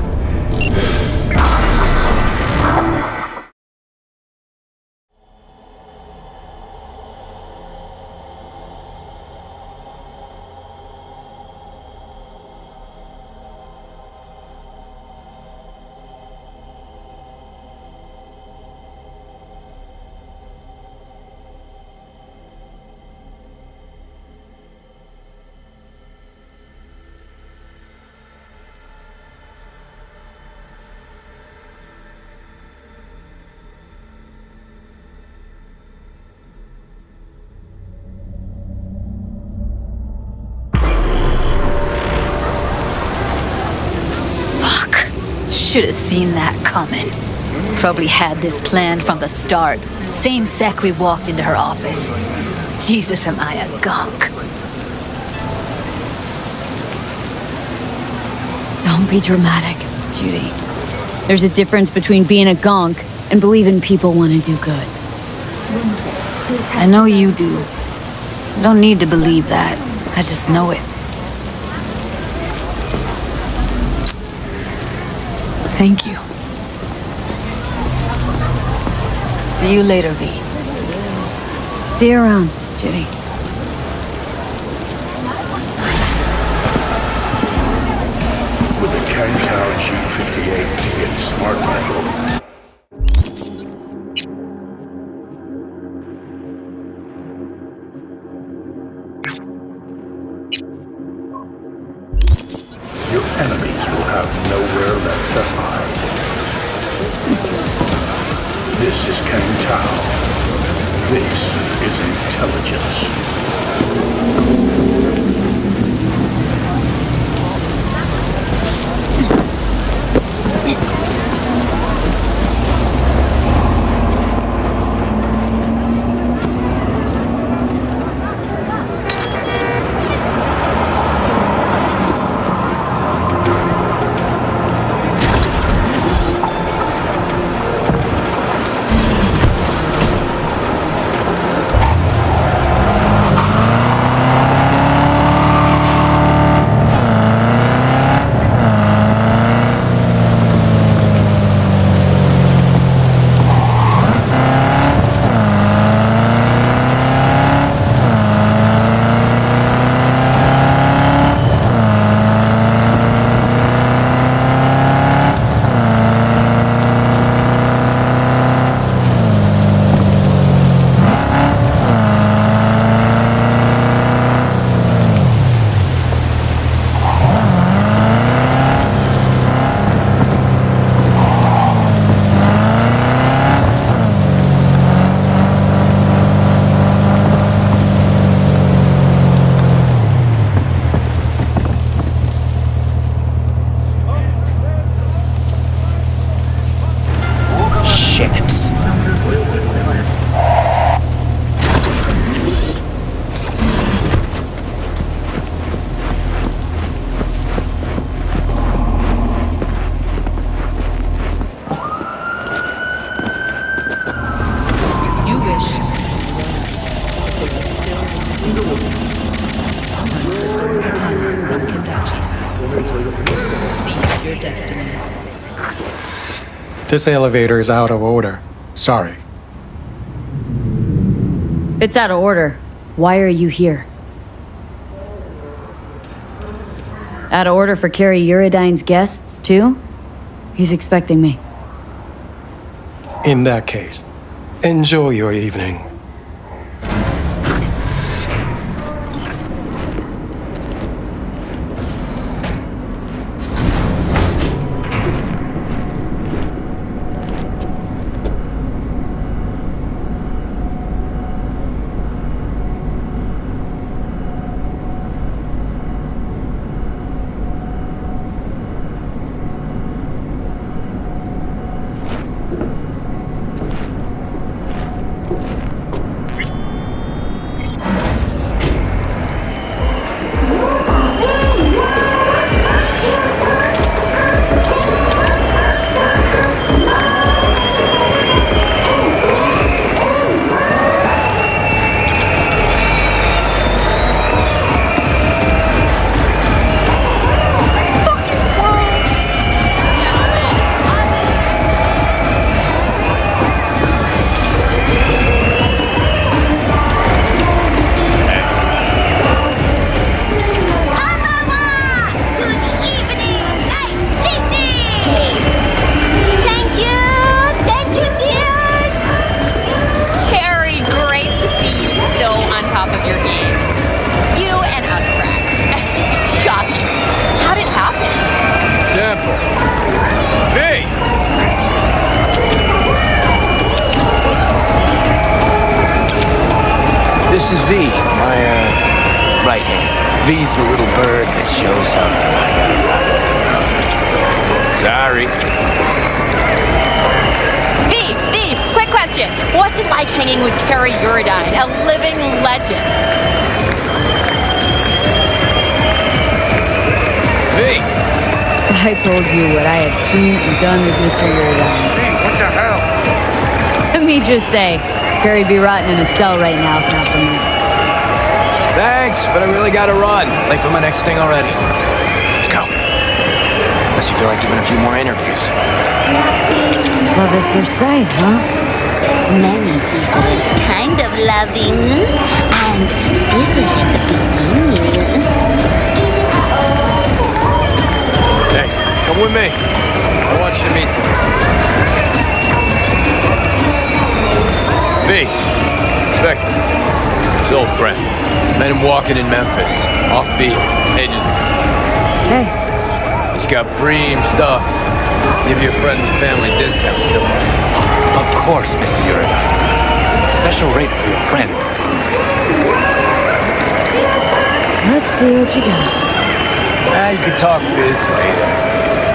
Should have seen that coming. Probably had this planned from the start. Same sec we walked into her office. Jesus, am I a gonk. Don't be dramatic, Judy. There's a difference between being a gonk and believing people want to do good. I know you do. I don't need to believe that. I just know it. Thank you. See you later, V. See you around, Judy. With a Cantown G58 to get smart rifle. Your enemies will have nowhere left to hide. This is Cantown. This is intelligence. This elevator is out of order. Sorry. It's out of order. Why are you here? Out of order for Carrie Uridine's guests, too? He's expecting me. In that case, enjoy your evening. This is V, my, right hand. V's the little bird that shows up when I got a Sorry. V, quick question. What's it like hanging with Carrie Uridine, a living legend? V! I told you what I had seen and done with Mr. Uridine. V, what the hell? Let me just say, Carrie'd be rotting in a cell right now if not for me. Thanks, but I really gotta run. Late for my next thing already. Let's go. Unless you feel like giving a few more interviews. Love at first sight, huh? Many different kind of loving and different at the beginning. Hey, come with me. I want you to meet someone. V, Spectre. His old friend. Met him walking in Memphis. Offbeat. Ages ago. Hey. He's got preem stuff. Give you a friends and family discount, too. Of course, Mr. Uridine. Special rate for your friends. Let's see what you got. You can talk biz later.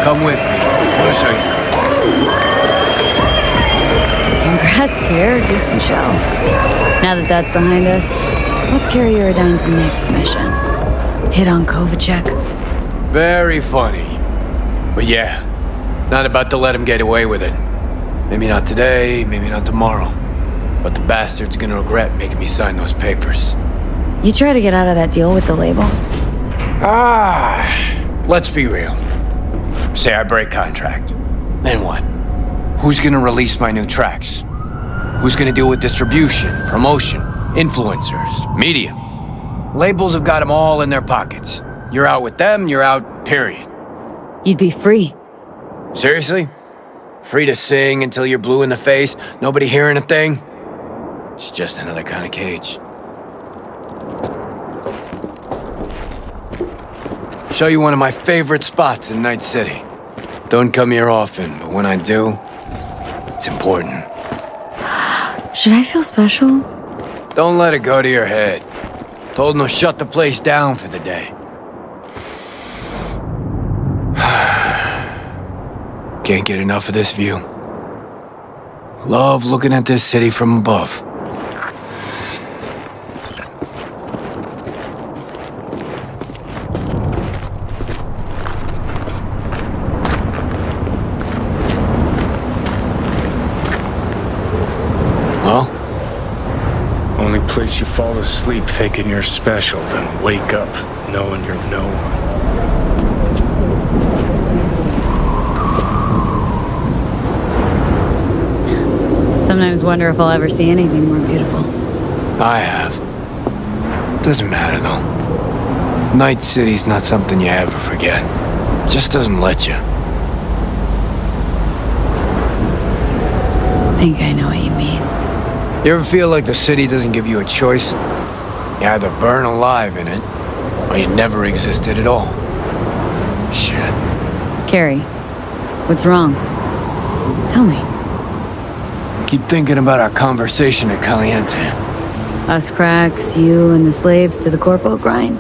Come with me. I want to show you something. Congrats, Care. Decent show. Now that that's behind us, what's Carrie Uridine's next mission? Hit on Kovacic? Very funny. But yeah, not about to let him get away with it. Maybe not today, maybe not tomorrow. But the bastard's gonna regret making me sign those papers. You try to get out of that deal with the label? Let's be real. Say I break contract. Then what? Who's gonna release my new tracks? Who's gonna deal with distribution, promotion, influencers, media? Labels have got them all in their pockets. You're out with them, you're out, period. You'd be free. Seriously? Free to sing until you're blue in the face, nobody hearing a thing? It's just another kind of cage. Show you one of my favorite spots in Night City. Don't come here often, but when I do, it's important. Should I feel special? Don't let it go to your head. Told him to shut the place down for the day. Can't get enough of this view. Love looking at this city from above. Only place you fall asleep thinking you're special, then wake up knowing you're no one. Sometimes wonder if I'll ever see anything more beautiful. I have. Doesn't matter, though. Night City's not something you ever forget. Just doesn't let you. I think I know what you mean. You ever feel like the city doesn't give you a choice? You either burn alive in it, or you never existed at all. Shit. Carrie, what's wrong? Tell me. Keep thinking about our conversation at Caliente. Us cracks, you and the slaves to the corpo grind?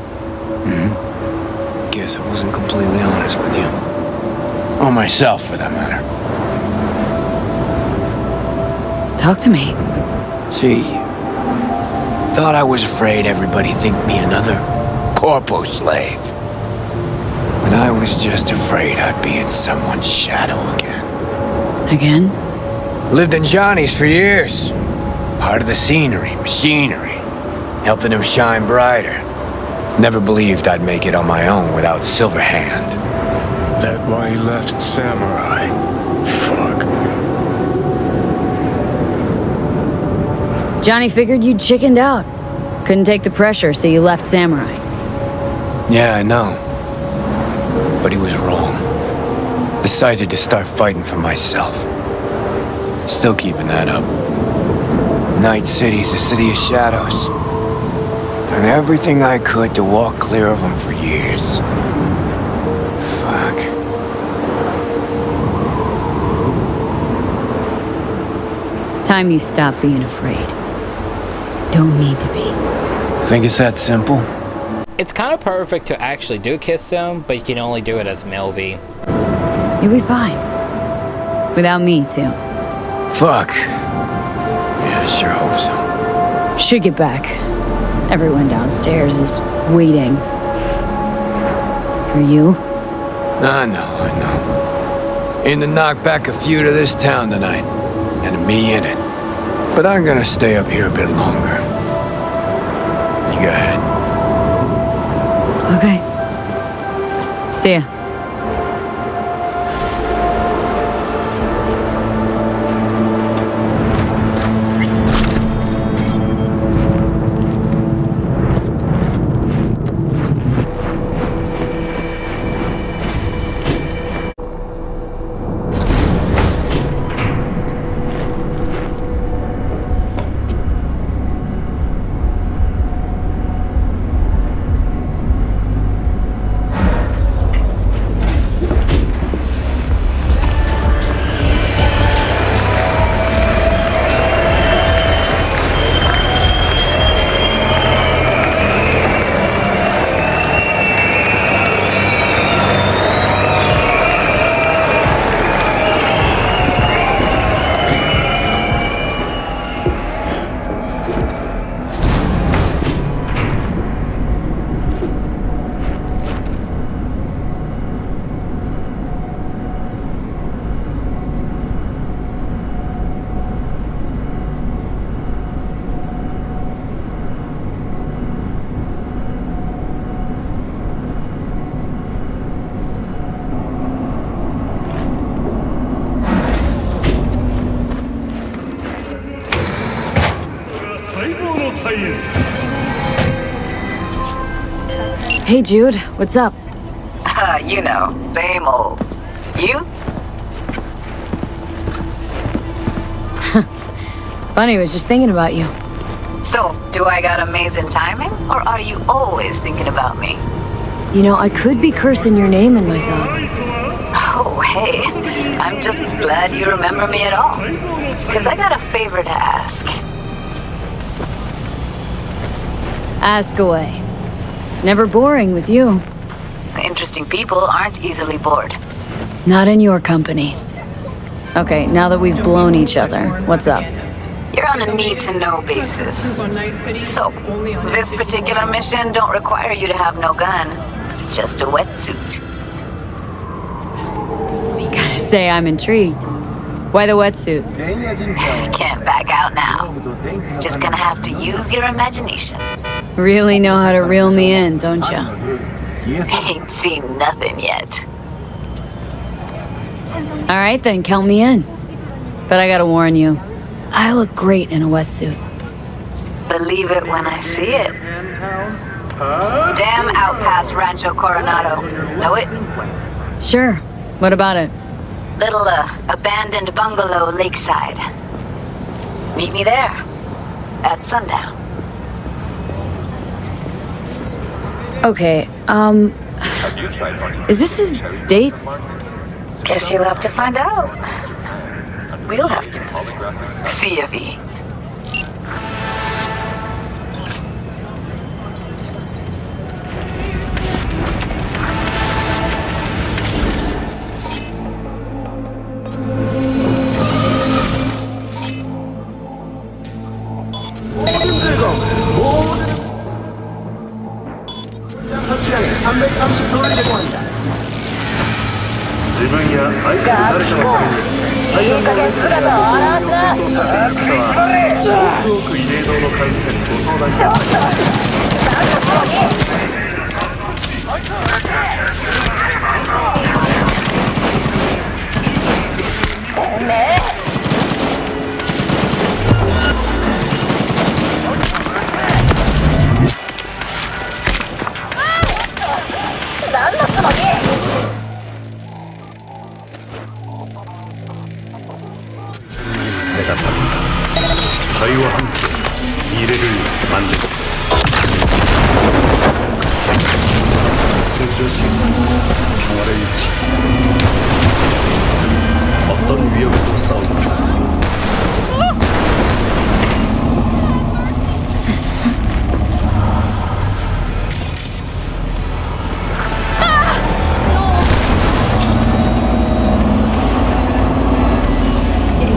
Guess I wasn't completely honest with you. Or myself, for that matter. Talk to me. See, thought I was afraid everybody'd think me another corpo slave. But I was just afraid I'd be in someone's shadow again. Again? Lived in Johnny's for years. Part of the scenery, machinery. Helping him shine brighter. Never believed I'd make it on my own without Silverhand. That why he left Samurai? Fuck. Johnny figured you'd chickened out. Couldn't take the pressure, so you left Samurai. Yeah, I know. But he was wrong. Decided to start fighting for myself. Still keeping that up. Night City's a city of shadows. Done everything I could to walk clear of them for years. Fuck. Time you stop being afraid. Don't need to be. Think it's that simple? It's kind of perfect to actually do kiss them, but you can only do it as male V. You'll be fine. Without me, too. Fuck. Yeah, I sure hope so. Should get back. Everyone downstairs is waiting. For you? I know. In to knock back a few to this town tonight. And me in it. But I'm gonna stay up here a bit longer. You go ahead. Okay. See ya. Hey, Jude, what's up? You know, same old. You? Funny, I was just thinking about you. So, do I got amazing timing, or are you always thinking about me? You know, I could be cursing your name in my thoughts. Oh, hey. I'm just glad you remember me at all. Because I got a favor to ask. Ask away. It's never boring with you. Interesting people aren't easily bored. Not in your company. Okay, now that we've blown each other, what's up? You're on a need-to-know basis. So, this particular mission don't require you to have no gun. Just a wetsuit. Gotta say, I'm intrigued. Why the wetsuit? Can't back out now. Just gonna have to use your imagination. Really know how to reel me in, don't ya? Ain't seen nothing yet. Alright then, count me in. But I gotta warn you, I look great in a wetsuit. Believe it when I see it. Dam out past Rancho Coronado. Know it? Sure. What about it? Little, abandoned bungalow lakeside. Meet me there. At sundown. Okay, is this a date? Guess you'll have to find out. We'll have to. See ya, V.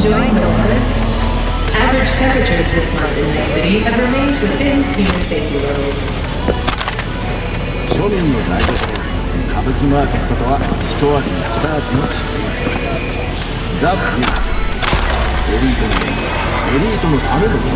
Enjoying the weather? Average temperatures this month in the city have remained within human safety levels. 庶民の台所歌舞伎マーケットとは一味違うのザ・ビューエリートのエリートのためのもの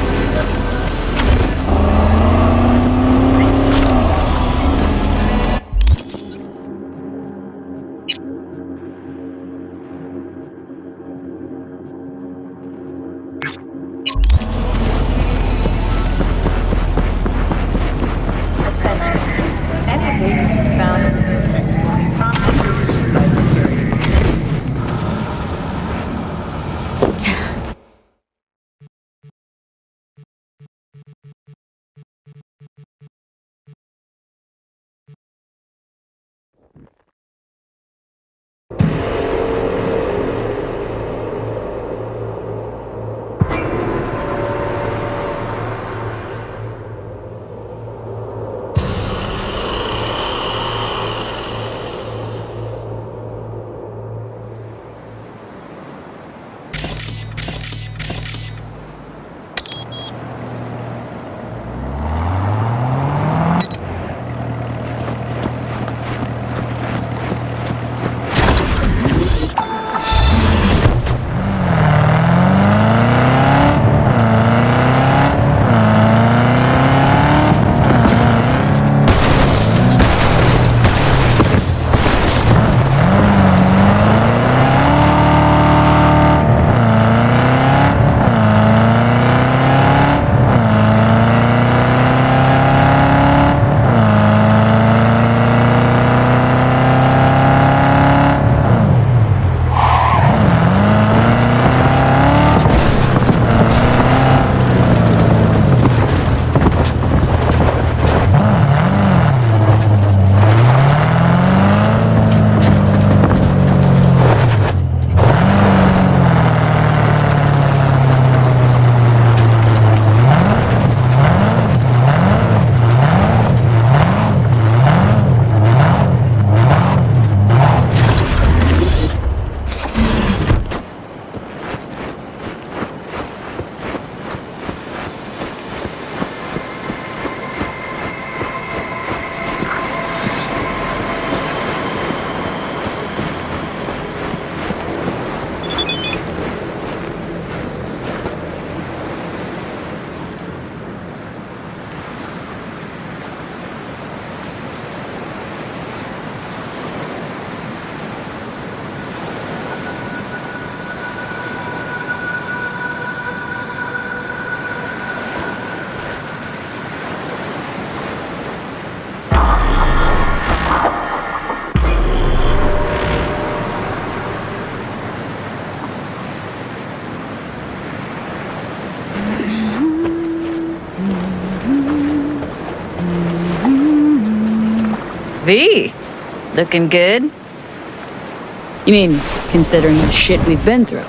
V, looking good. You mean, considering the shit we've been through?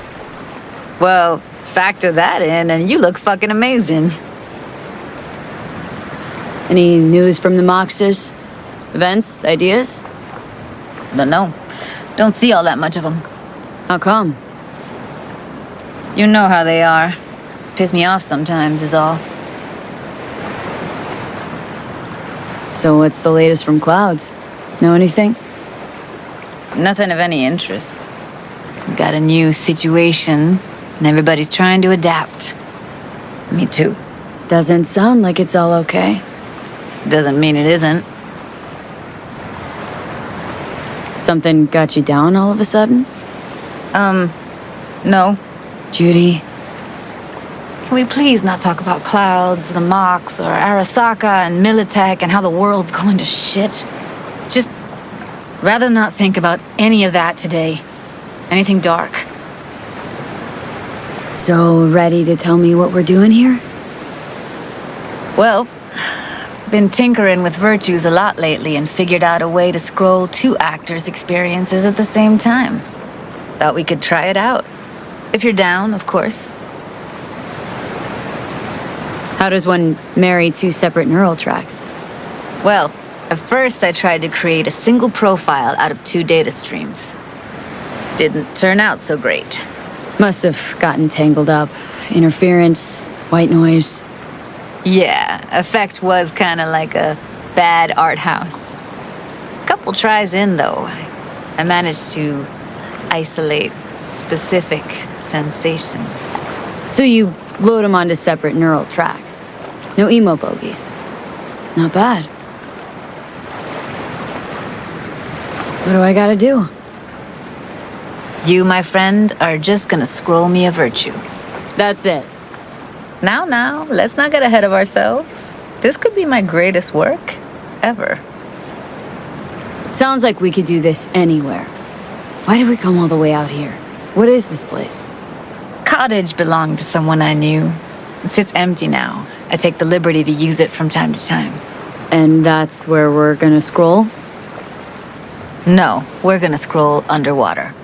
Well, factor that in and you look fucking amazing. Any news from the Moxers? Events? Ideas? Don't know. Don't see all that much of them. How come? You know how they are. Piss me off sometimes is all. So what's the latest from Clouds? Know anything? Nothing of any interest. Got a new situation, and everybody's trying to adapt. Me too. Doesn't sound like it's all okay. Doesn't mean it isn't. Something got you down all of a sudden? No. Judy? Can we please not talk about Clouds, the Mox, or Arasaka and Militech and how the world's going to shit? Just rather not think about any of that today. Anything dark. So, ready to tell me what we're doing here? Well, been tinkering with virtues a lot lately and figured out a way to scroll 2 actors' experiences at the same time. Thought we could try it out. If you're down, of course. How does one marry 2 separate neural tracks? Well, at first I tried to create a single profile out of 2 data streams. Didn't turn out so great. Must have gotten tangled up. Interference, white noise. Yeah, effect was kind of like a bad art house. Couple tries in, though, I managed to isolate specific sensations. So you load them onto separate neural tracks. No emo bogies. Not bad. What do I gotta do? You, my friend, are just gonna scroll me a virtue. That's it. Now, let's not get ahead of ourselves. This could be my greatest work ever. Sounds like we could do this anywhere. Why did we come all the way out here? What is this place? Cottage belonged to someone I knew. It sits empty now. I take the liberty to use it from time to time. And that's where we're gonna scroll? No, we're gonna scroll underwater.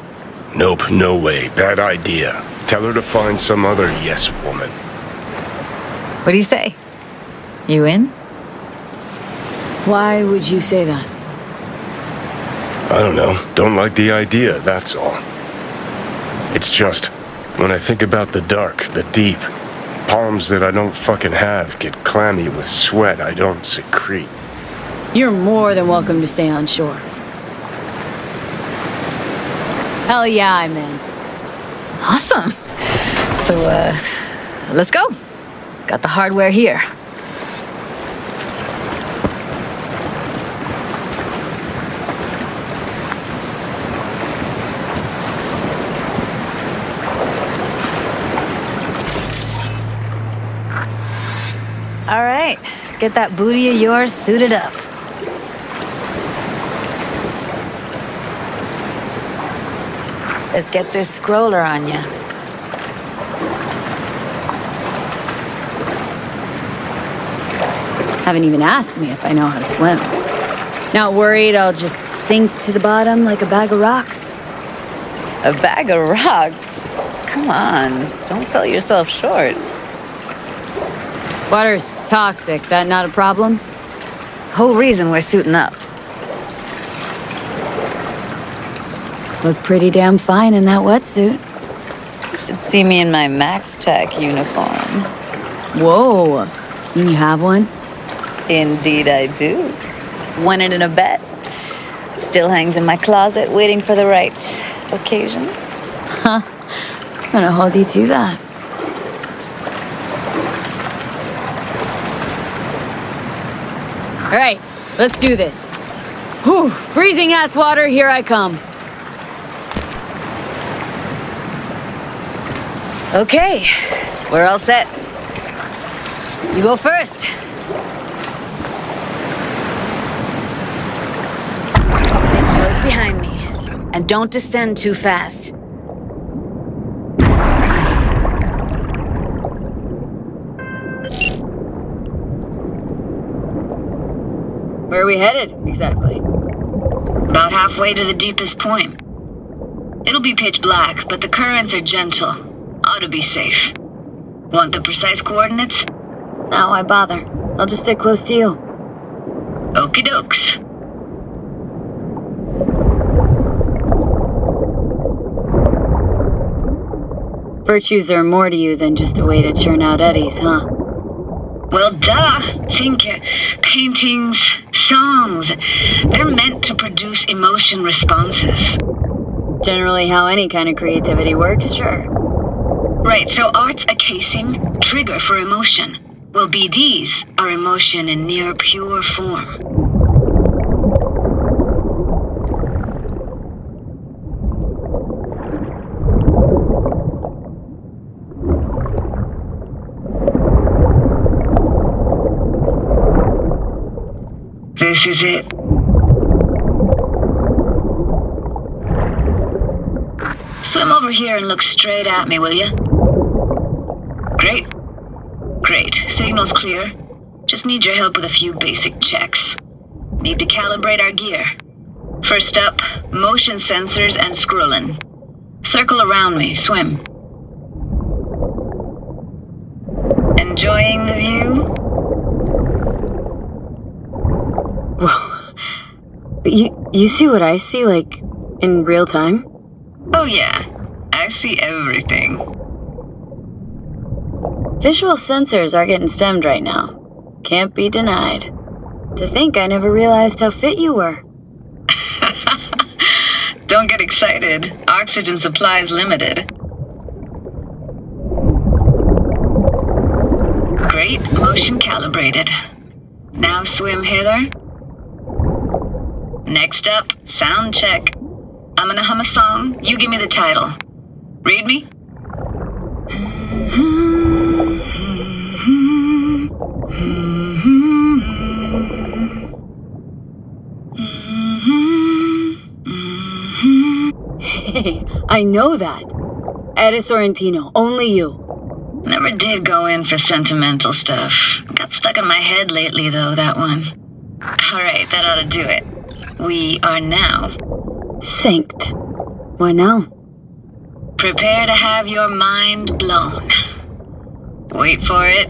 Nope, no way. Bad idea. Tell her to find some other yes woman. What do you say? You in? Why would you say that? I don't know. Don't like the idea, that's all. It's just, when I think about the dark, the deep, palms that I don't fucking have get clammy with sweat I don't secrete. You're more than welcome to stay on shore. Hell yeah, I'm in. Awesome. So, let's go. Got the hardware here. All right, get that booty of yours suited up. Let's get this scroller on ya. Haven't even asked me if I know how to swim. Not worried I'll just sink to the bottom like a bag of rocks? A bag of rocks? Come on, don't sell yourself short. Water's toxic, that not a problem? Whole reason we're suiting up. Look pretty damn fine in that wetsuit. Should see me in my Max Tech uniform. Whoa, you have one? Indeed I do. Won it in a bet. Still hangs in my closet waiting for the right occasion. Huh. I'm gonna hold you to that. All right, let's do this. Whew, freezing ass water, here I come. Okay, we're all set. You go first. Stay close behind me, and don't descend too fast. Where are we headed, exactly? About halfway to the deepest point. It'll be pitch black, but the currents are gentle. Ought to be safe. Want the precise coordinates? No, why bother? I'll just stick close to you. Okie dokes. Virtues are more to you than just a way to churn out eddies, huh? Well, duh. Think paintings, songs. They're meant to produce emotion responses. Generally how any kind of creativity works, sure. Right, so art's a casing, trigger for emotion. Well, BDs are emotion in near pure form. This is it. Swim over here and look straight at me, will you? Great. Great. Signal's clear. Just need your help with a few basic checks. Need to calibrate our gear. First up, motion sensors and scrolling. Circle around me. Swim. Enjoying the view? Whoa. You see what I see, like, in real time? Oh yeah. I see everything. Visual sensors are getting stemmed right now. Can't be denied. To think I never realized how fit you were. Don't get excited. Oxygen supply is limited. Great, motion calibrated. Now swim hither. Next up, sound check. I'm gonna hum a song, you give me the title. Read me? Hey, I know that. Eris Sorrentino, only you. Never did go in for sentimental stuff. Got stuck in my head lately, though, that one. Alright, that ought to do it. We are now synced. What now? Prepare to have your mind blown. Wait for it.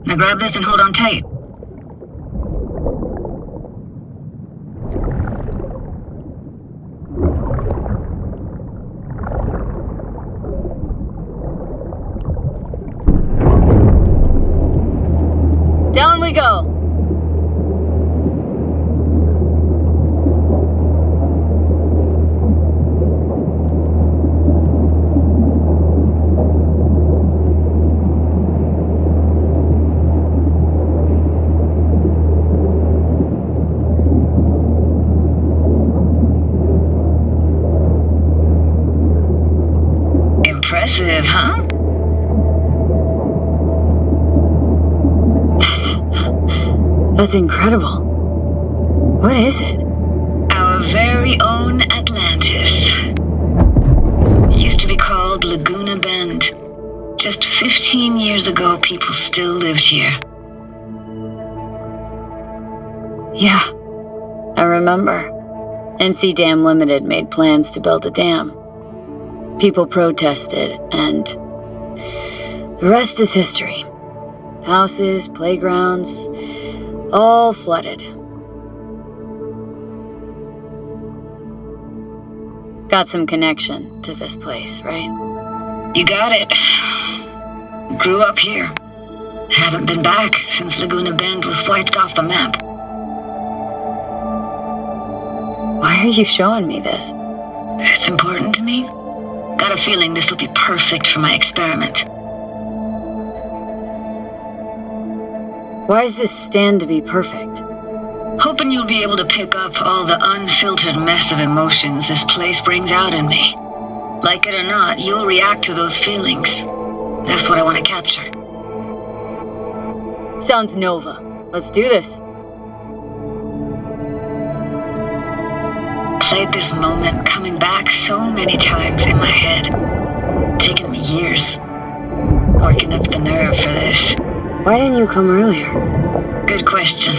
Now grab this and hold on tight. Down we go. Impressive, huh? That's incredible. What is it? Our very own Atlantis. Used to be called Laguna Bend. Just 15 years ago, people still lived here. Yeah, I remember. NC Dam Limited made plans to build a dam. People protested, and the rest is history. Houses, playgrounds, all flooded. Got some connection to this place, right? You got it. Grew up here. Haven't been back since Laguna Bend was wiped off the map. Why are you showing me this? It's important to me. Got a feeling this will be perfect for my experiment. Why does this stand to be perfect? Hoping you'll be able to pick up all the unfiltered mess of emotions this place brings out in me. Like it or not, you'll react to those feelings. That's what I want to capture. Sounds Nova. Let's do this. replayed this moment coming back so many times in my head. Taken me years. Working up the nerve for this. Why didn't you come earlier? Good question.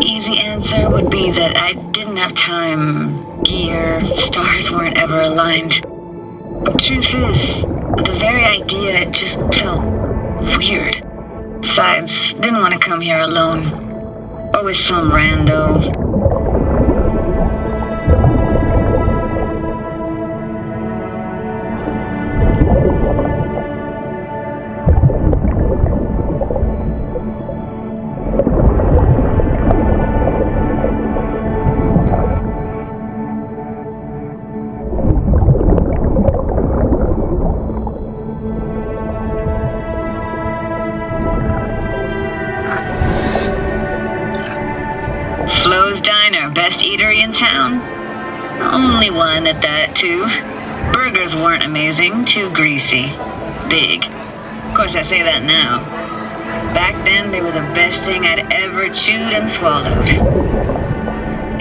Easy answer would be that I didn't have time, gear, stars weren't ever aligned. Truth is, the very idea, it just felt weird. Besides, didn't want to come here alone. Or with some rando. Flo's Diner, best eatery in town? Only one at that, too. Burgers weren't amazing, too greasy. Big. Of course, I say that now. Back then, they were the best thing I'd ever chewed and swallowed.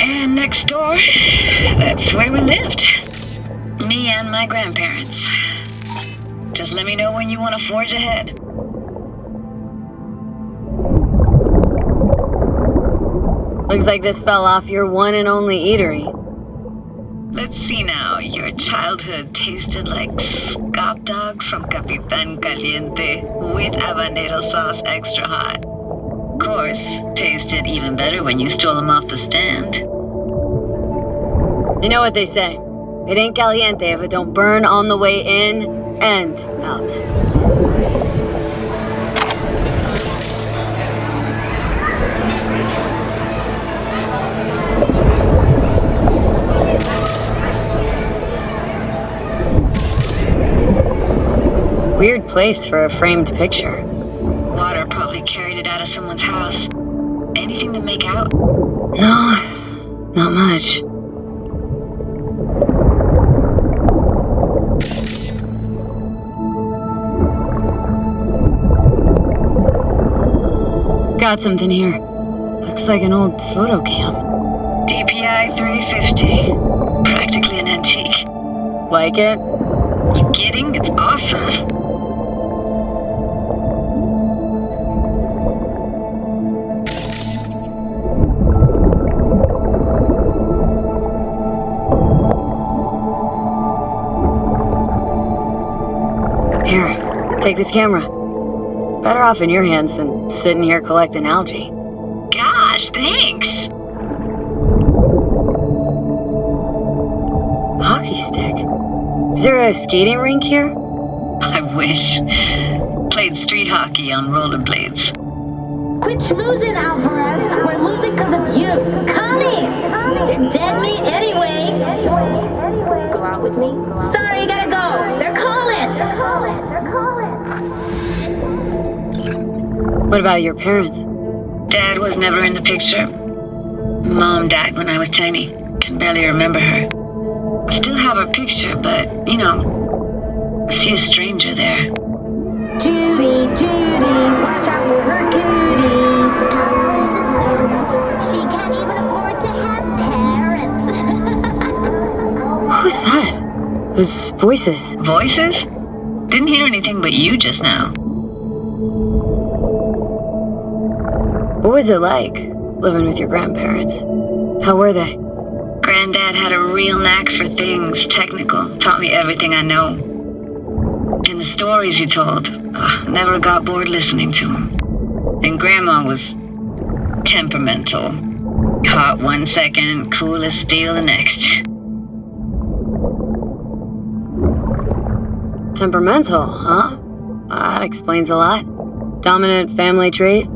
And next door, that's where we lived. Me and my grandparents. Just let me know when you want to forge ahead. Looks like this fell off your one and only eatery. Let's see now. Your childhood tasted like scop dogs from Capitan Caliente with habanero sauce extra hot. Of course, tasted even better when you stole them off the stand. You know what they say. It ain't caliente if it don't burn on the way in and out. Weird place for a framed picture. Water probably carried it out of someone's house. Anything to make out? No, not much. Got something here. Looks like an old photo cam. DPI 350. Practically an antique. Like it? You kidding? It's awesome. Here, take this camera. Better off in your hands than sitting here collecting algae. Gosh, thanks. Hockey stick? Is there a skating rink here? I wish. Played street hockey on rollerblades. Quit schmoozing, Alvarez. We're losing because of you. Come in. You're dead meat anyway. Will you go out with me? Sorry, you gotta go. They're calling. What about your parents? Dad was never in the picture. Mom died when I was tiny. Can barely remember her. Still have her picture, but, you know, see a stranger there. Judy, watch out for her cooties. Alvarez is so poor, she can't even afford to have parents. What was that? Those voices. Voices? Didn't hear anything but you just now. What was it like, living with your grandparents? How were they? Granddad had a real knack for things technical. Taught me everything I know. And the stories he told, never got bored listening to them. And Grandma was temperamental. Hot one second, cool as steel the next. Temperamental, huh? That explains a lot. Dominant family trait?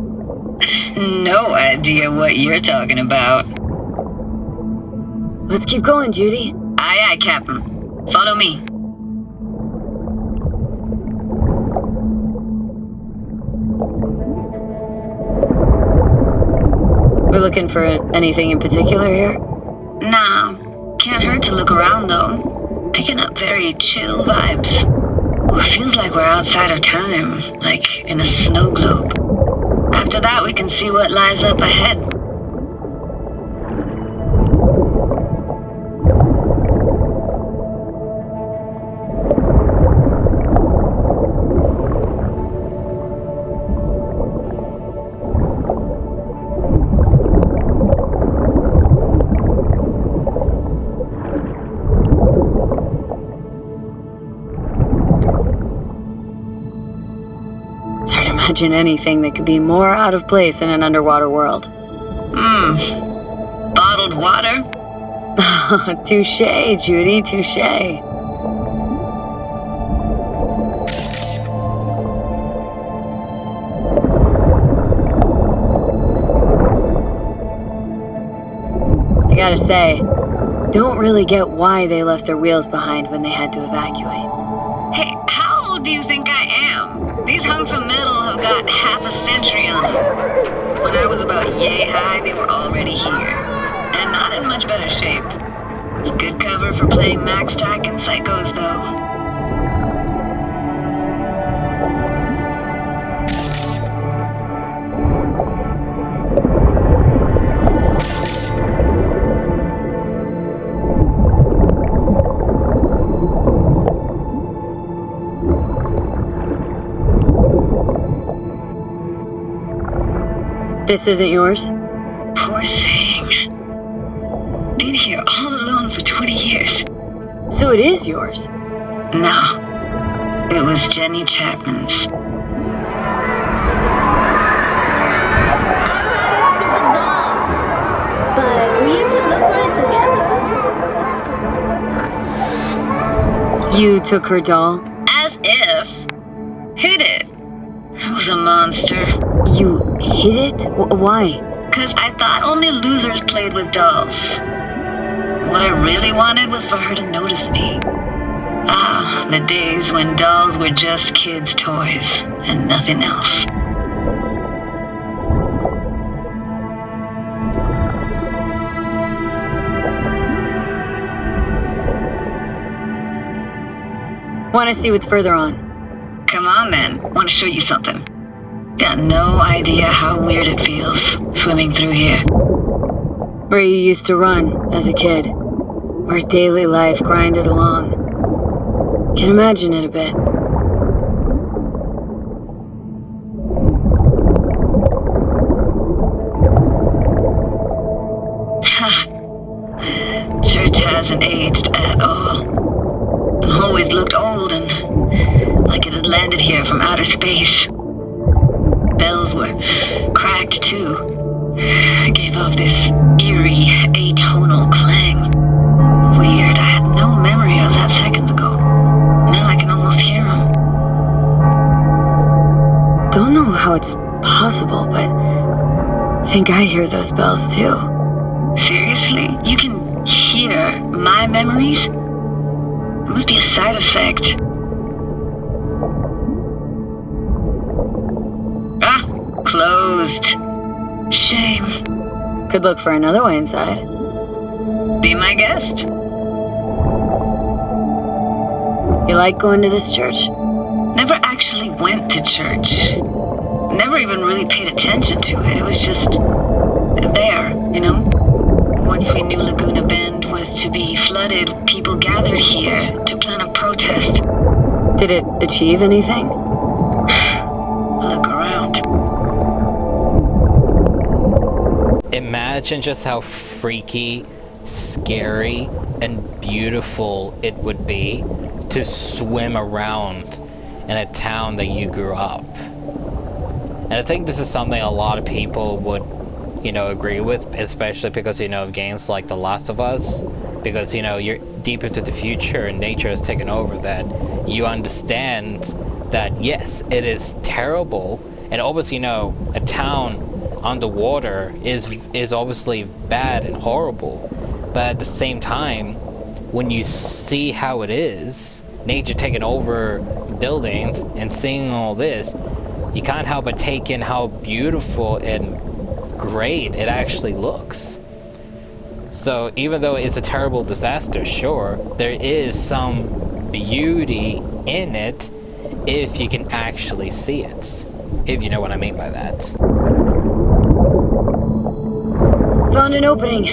No idea what you're talking about. Let's keep going, Judy. Aye, aye, Captain. Follow me. We're looking for anything in particular here? Nah, can't hurt to look around though. Picking up very chill vibes. It feels like we're outside of time, like in a snow globe. After that, we can see what lies up ahead. imagine anything that could be more out of place in an underwater world. Bottled water? Touche, Judy, touche. I gotta say, don't really get why they left their wheels behind when they had to evacuate. Hey, how old do you think I am? These hunks of metal have got half a century on them. When I was about yay high, they were already here. And not in much better shape. Good cover for playing Max Tack and Psychos, though. This isn't yours? Poor thing. Been here all alone for 20 years. So it is yours? No. It was Jenny Chapman's. But we can look for it together. You took her doll? As if. Hid it. I was a monster. You hid it? Why? Because I thought only losers played with dolls. What I really wanted was for her to notice me. Ah, the days when dolls were just kids' toys and nothing else. Want to see what's further on? Come on then, want to show you something. Got no idea how weird it feels, swimming through here. Where you used to run as a kid. Where daily life grinded along. Can imagine it a bit. Church hasn't aged at all. Always looked old and like it had landed here from outer space. Bells were cracked too. Gave off this eerie, atonal clang. Weird, I had no memory of that seconds ago. Now I can almost hear them. Don't know how it's possible, but I think I hear those bells too. Seriously? You can hear my memories? It must be a side effect. Ah, closed. Shame. Could look for another way inside. Be my guest. You like going to this church? Never actually went to church. Never even really paid attention to it. It was just there, you know? Once we knew Laguna Bend was to be flooded, people gathered here to plan a protest. Did it achieve anything? Look around. Imagine just how freaky, scary, and beautiful it would be to swim around in a town that you grew up. And I think this is something a lot of people would, you know, agree with, especially because, you know, games like The Last of Us, because, you know, you're deep into the future and nature has taken over, that you understand that, yes, it is terrible, and obviously, you know, a town underwater is obviously bad and horrible, but at the same time, when you see how it is, nature taking over buildings and seeing all this, you can't help but take in how beautiful and great it actually looks. So even though it's a terrible disaster, sure, there is some beauty in it if you can actually see it, if you know what I mean by that. Found an opening.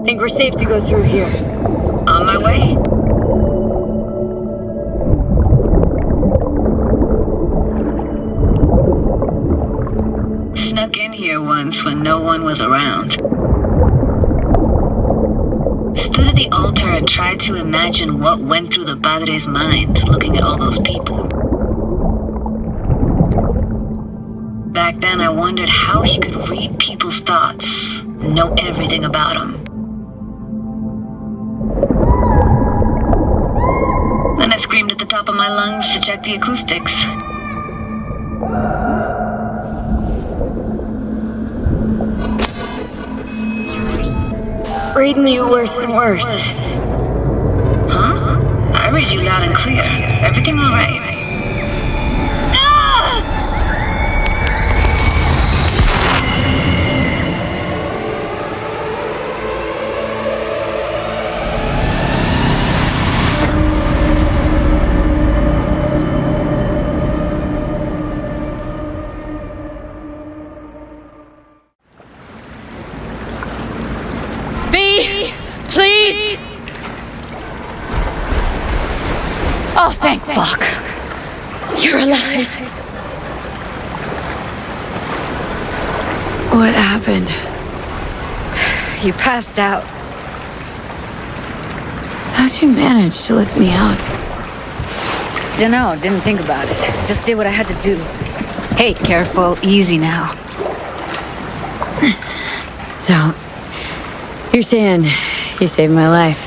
Think we're safe to go through here. On my way. Snuck in here once when no one was around. Stood at the altar and tried to imagine what went through the Padre's mind looking at all those people. back then, I wondered how he could read people's thoughts, know everything about them. Then I screamed at the top of my lungs to check the acoustics. Reading you worse and worse. Huh? I read you loud and clear. Everything all right? Please! Oh, thank fuck. You're alive. What happened? You passed out. How'd you manage to lift me out? Dunno, didn't think about it. Just did what I had to do. Hey, careful, easy now. So, you're saying you saved my life.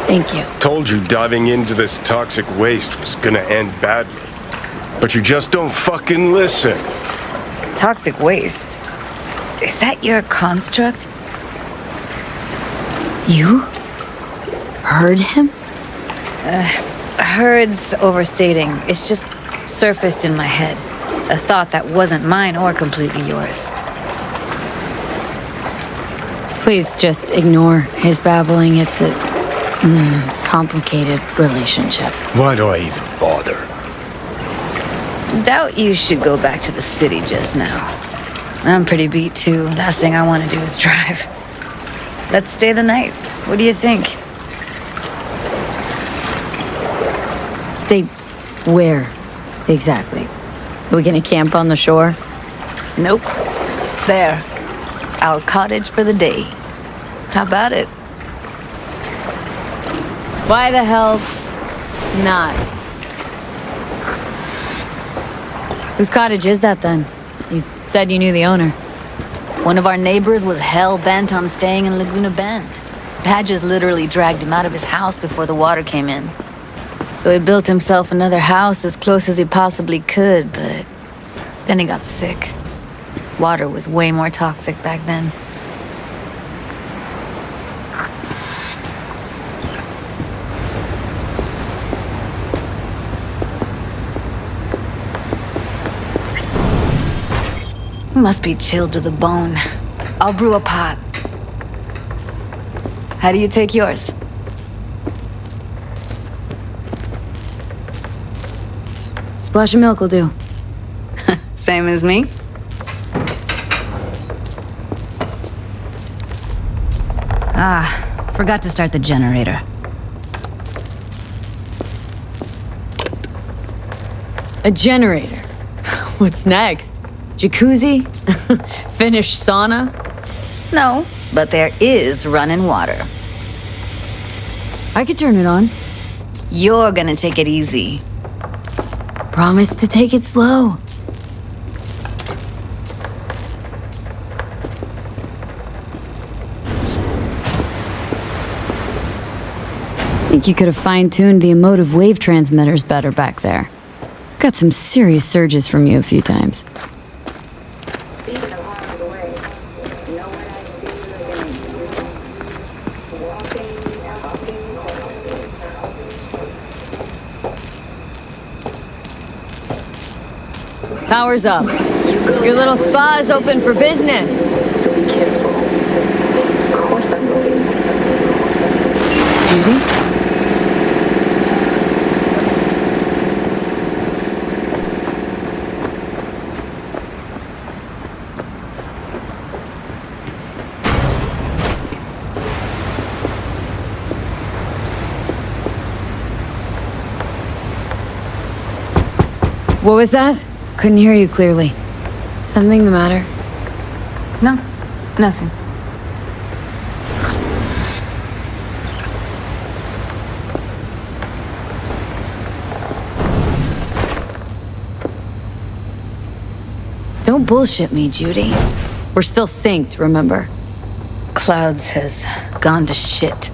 Thank you. Told you diving into this toxic waste was gonna end badly. But you just don't fucking listen. Toxic waste? Is that your construct? You? Heard him? Heard's overstating. It's just surfaced in my head. A thought that wasn't mine or completely yours. Please just ignore his babbling. It's a complicated relationship. Why do I even bother? Doubt you should go back to the city just now. I'm pretty beat too. Last thing I want to do is drive. Let's stay the night. What do you think? Stay where exactly? Are we gonna camp on the shore? Nope. There. Our cottage for the day. How about it? Why the hell not? Whose cottage is that then? You said you knew the owner. One of our neighbors was hell-bent on staying in Laguna Bend. Badges literally dragged him out of his house before the water came in. So he built himself another house as close as he possibly could, but then he got sick. Water was way more toxic back then. Must be chilled to the bone. I'll brew a pot. How do you take yours? Splash of milk will do. Same as me? Forgot to start the generator. A generator? What's next? Jacuzzi? Finnish sauna? No, but there is running water. I could turn it on. You're gonna take it easy. Promise to take it slow. Think you could have fine-tuned the emotive wave transmitters better back there. Got some serious surges from you a few times. Power's up. Your little spa is open for business. So be careful. Of course I'm going. Judy? What was that? Couldn't hear you clearly. Something the matter? No, nothing. Don't bullshit me, Judy. We're still synced, remember? Clouds has gone to shit.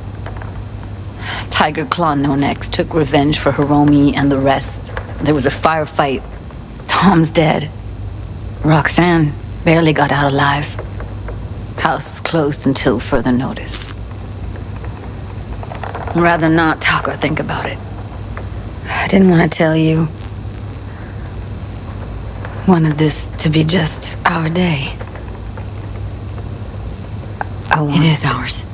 Tiger Claw No Necks took revenge for Hiromi and the rest. There was a firefight. Tom's dead. Roxanne barely got out alive. House is closed until further notice. I'd rather not talk or think about it. I didn't want to tell you. Wanted this to be just our day. It is ours.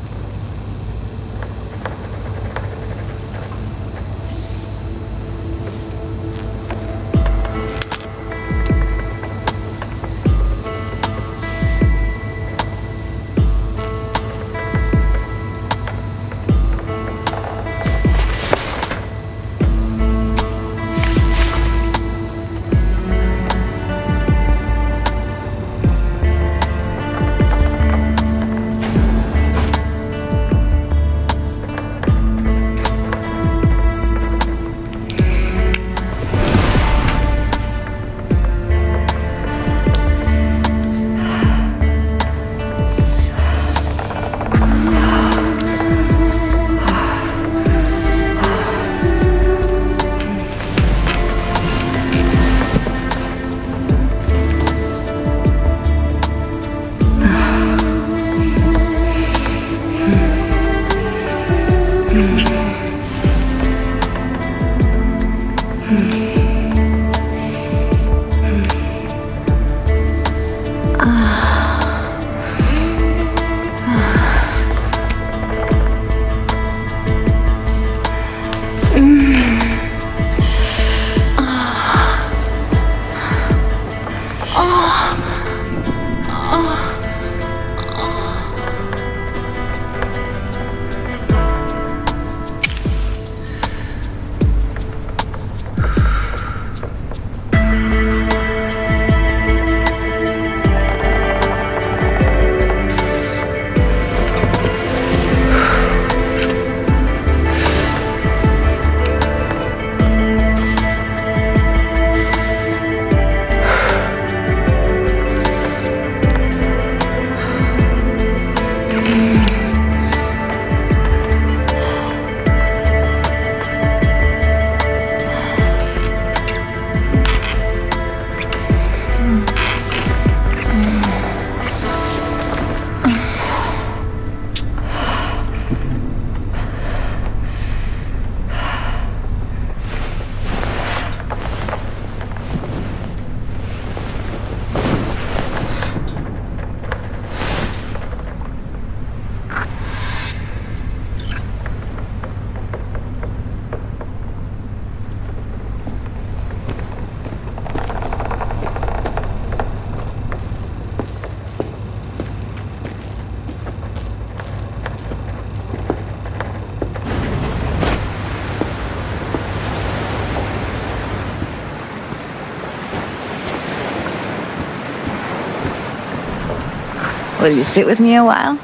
Will you sit with me a while?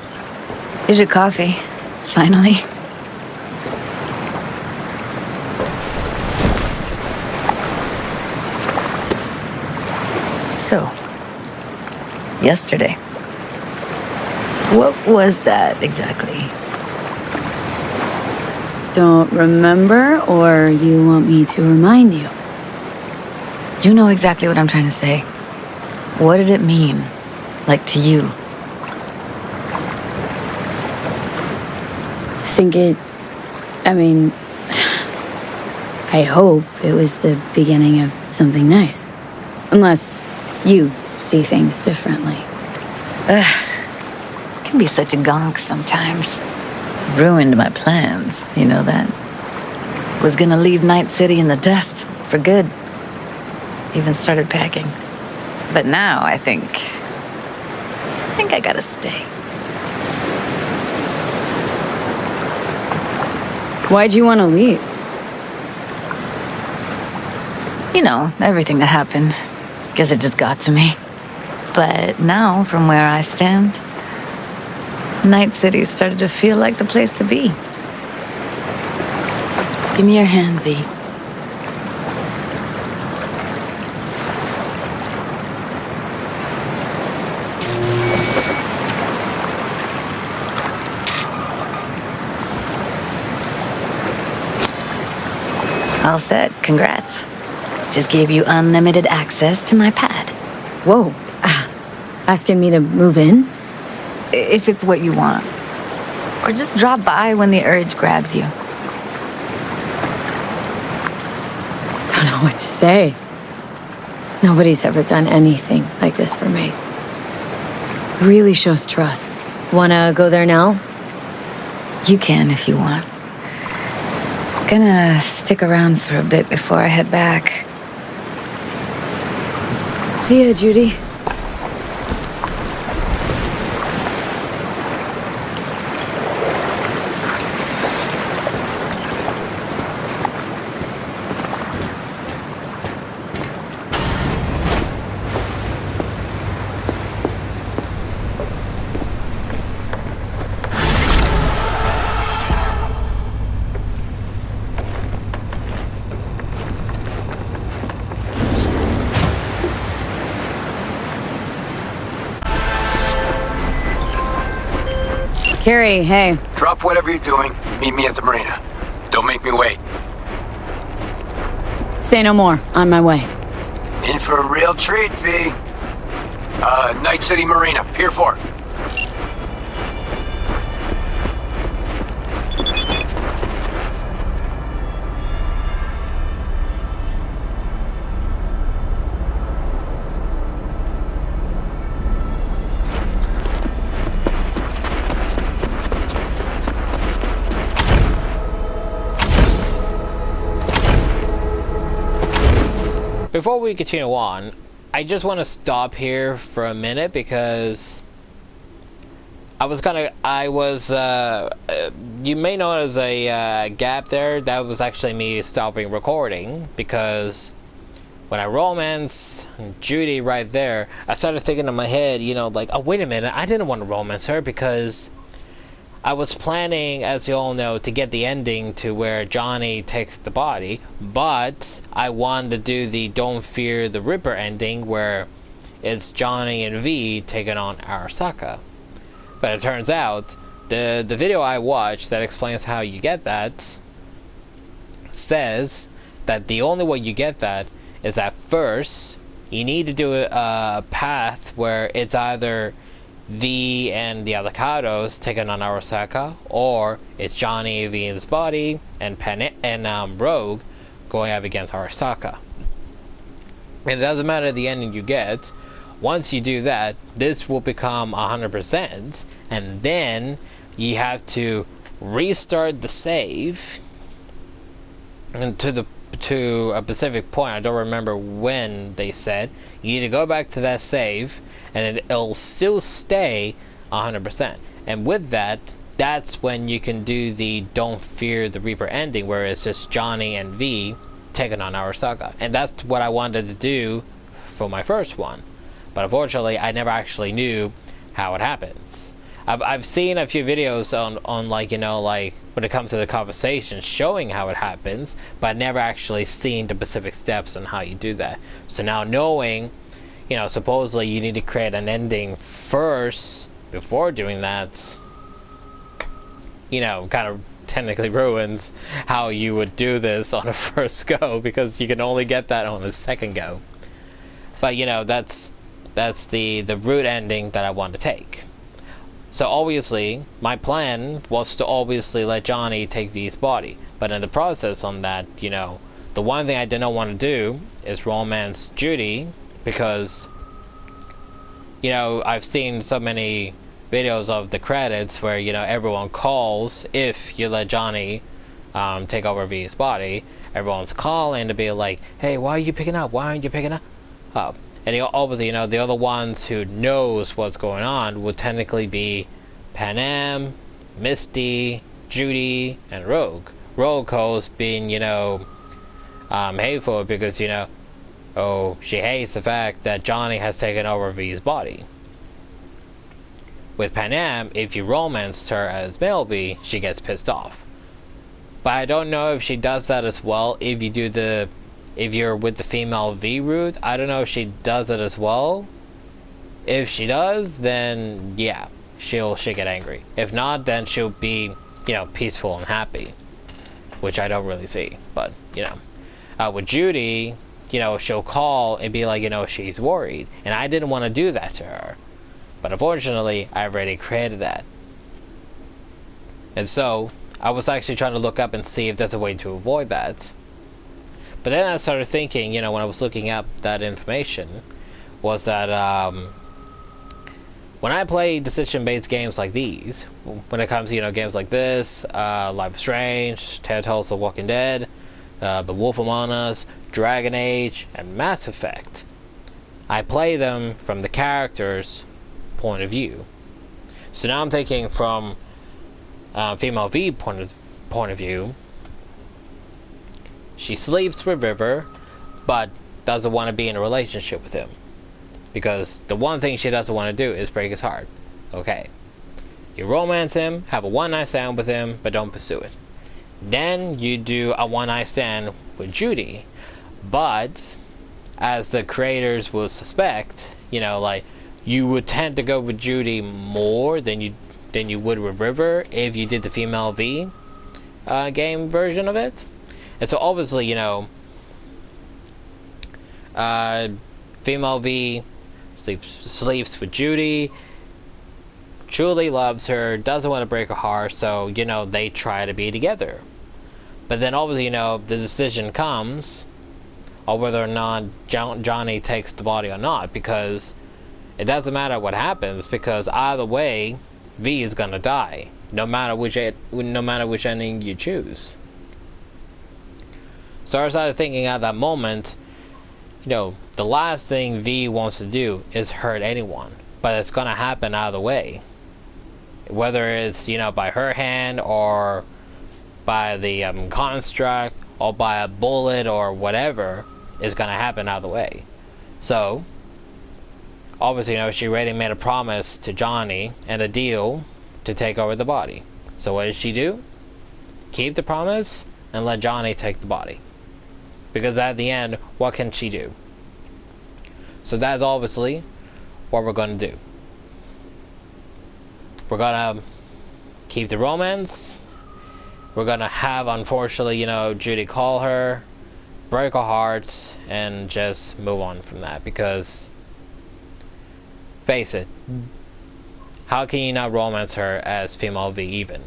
Here's your coffee, finally. So, yesterday. What was that exactly? Don't remember, or you want me to remind you? You know exactly what I'm trying to say. What did it mean? Like to you? I hope it was the beginning of something nice. Unless you see things differently. Can be such a gonk sometimes. Ruined my plans, you know that? Was gonna leave Night City in the dust, for good. Even started packing. But now I think I gotta stay. Why'd you want to leave? You know, everything that happened. Guess it just got to me. But now, from where I stand, Night City started to feel like the place to be. Give me your hand, V. All set. Congrats. Just gave you unlimited access to my pad. Whoa. Asking me to move in? If it's what you want. Or just drop by when the urge grabs you. Don't know what to say. Nobody's ever done anything like this for me. Really shows trust. Wanna go there now? You can if you want. Gonna stick around for a bit before I head back. See ya, Judy. Carrie, hey. Drop whatever you're doing. Meet me at the marina. Don't make me wait. Say no more. On my way. In for a real treat, V. Night City Marina, Pier 4. Before we continue on, I just want to stop here for a minute because you may notice a gap there. That was actually me stopping recording because when I romance Judy right there, I started thinking in my head, you know, like, oh, wait a minute, I didn't want to romance her because I was planning, as you all know, to get the ending to where Johnny takes the body, but I wanted to do the Don't Fear the Ripper ending where it's Johnny and V taking on Arasaka. But it turns out, the video I watched that explains how you get that says that the only way you get that is that first, you need to do a path where it's either V and the Avocados taking on Arasaka, or it's Johnny, V and his body, and Rogue going up against Arasaka. And it doesn't matter the ending you get. Once you do that, this will become 100%, and then you have to restart the save and to a specific point. I don't remember when they said. You need to go back to that save, and it'll still stay 100%. And with that, that's when you can do the Don't Fear the Reaper ending, where it's just Johnny and V taking on Arasaka. And that's what I wanted to do for my first one. But unfortunately, I never actually knew how it happens. I've seen a few videos on like, you know, like when it comes to the conversation showing how it happens, but never actually seen the specific steps on how you do that. So now knowing, you know, supposedly you need to create an ending first before doing that, you know, kind of technically ruins how you would do this on a first go, because you can only get that on a second go. But you know, that's the route ending that I want to take. So obviously, my plan was to obviously let Johnny take V's body. But in the process on that, you know, the one thing I did not want to do is romance Judy, because, you know, I've seen so many videos of the credits where, you know, everyone calls if you let Johnny take over V's body. Everyone's calling to be like, hey, why are you picking up? Why aren't you picking up? And obviously, you know, the other ones who knows what's going on would technically be Panam, Misty, Judy, and Rogue. Rogue calls being, you know, hateful because, you know, oh, she hates the fact that Johnny has taken over V's body. With Panam, if you romanced her as male V, she gets pissed off. But I don't know if she does that as well if you do the... If you're with the female V route, I don't know if she does it as well. If she does, then yeah, she'll get angry. If not, then she'll be, you know, peaceful and happy, which I don't really see. But you know, with Judy, you know, she'll call and be like, you know, she's worried. And I didn't want to do that to her. But unfortunately, I already created that. And so, I was actually trying to look up and see if there's a way to avoid that. But then I started thinking, you know, when I was looking up that information, was that when I play decision-based games like these, when it comes to, you know, games like this, Life is Strange, Telltale's The Walking Dead, The Wolf Among Us, Dragon Age, and Mass Effect, I play them from the character's point of view. So now I'm taking from female V point of view. She sleeps with River, but doesn't want to be in a relationship with him. Because the one thing she doesn't want to do is break his heart. Okay. You romance him, have a one-night stand with him, but don't pursue it. Then you do a one-night stand with Judy. But, as the creators will suspect, you know, like, you would tend to go with Judy more than you would with River if you did the female V game version of it. And so obviously, you know, female V sleeps with Judy, truly loves her, doesn't want to break her heart, so, you know, they try to be together. But then obviously, you know, the decision comes on whether or not Johnny takes the body or not, because it doesn't matter what happens, because either way, V is gonna die, no matter which ending you choose. So I started thinking at that moment, you know, the last thing V wants to do is hurt anyone, but it's gonna happen either way. Whether it's, you know, by her hand or by the construct or by a bullet or whatever, is gonna happen either way. So obviously, you know, she already made a promise to Johnny and a deal to take over the body. So what did she do? Keep the promise and let Johnny take the body. Because at the end, what can she do? So that's obviously what we're going to do. We're going to keep the romance. We're going to have, unfortunately, you know, Judy call her, break her heart, and just move on from that. Because, face it, how can you not romance her as female V even?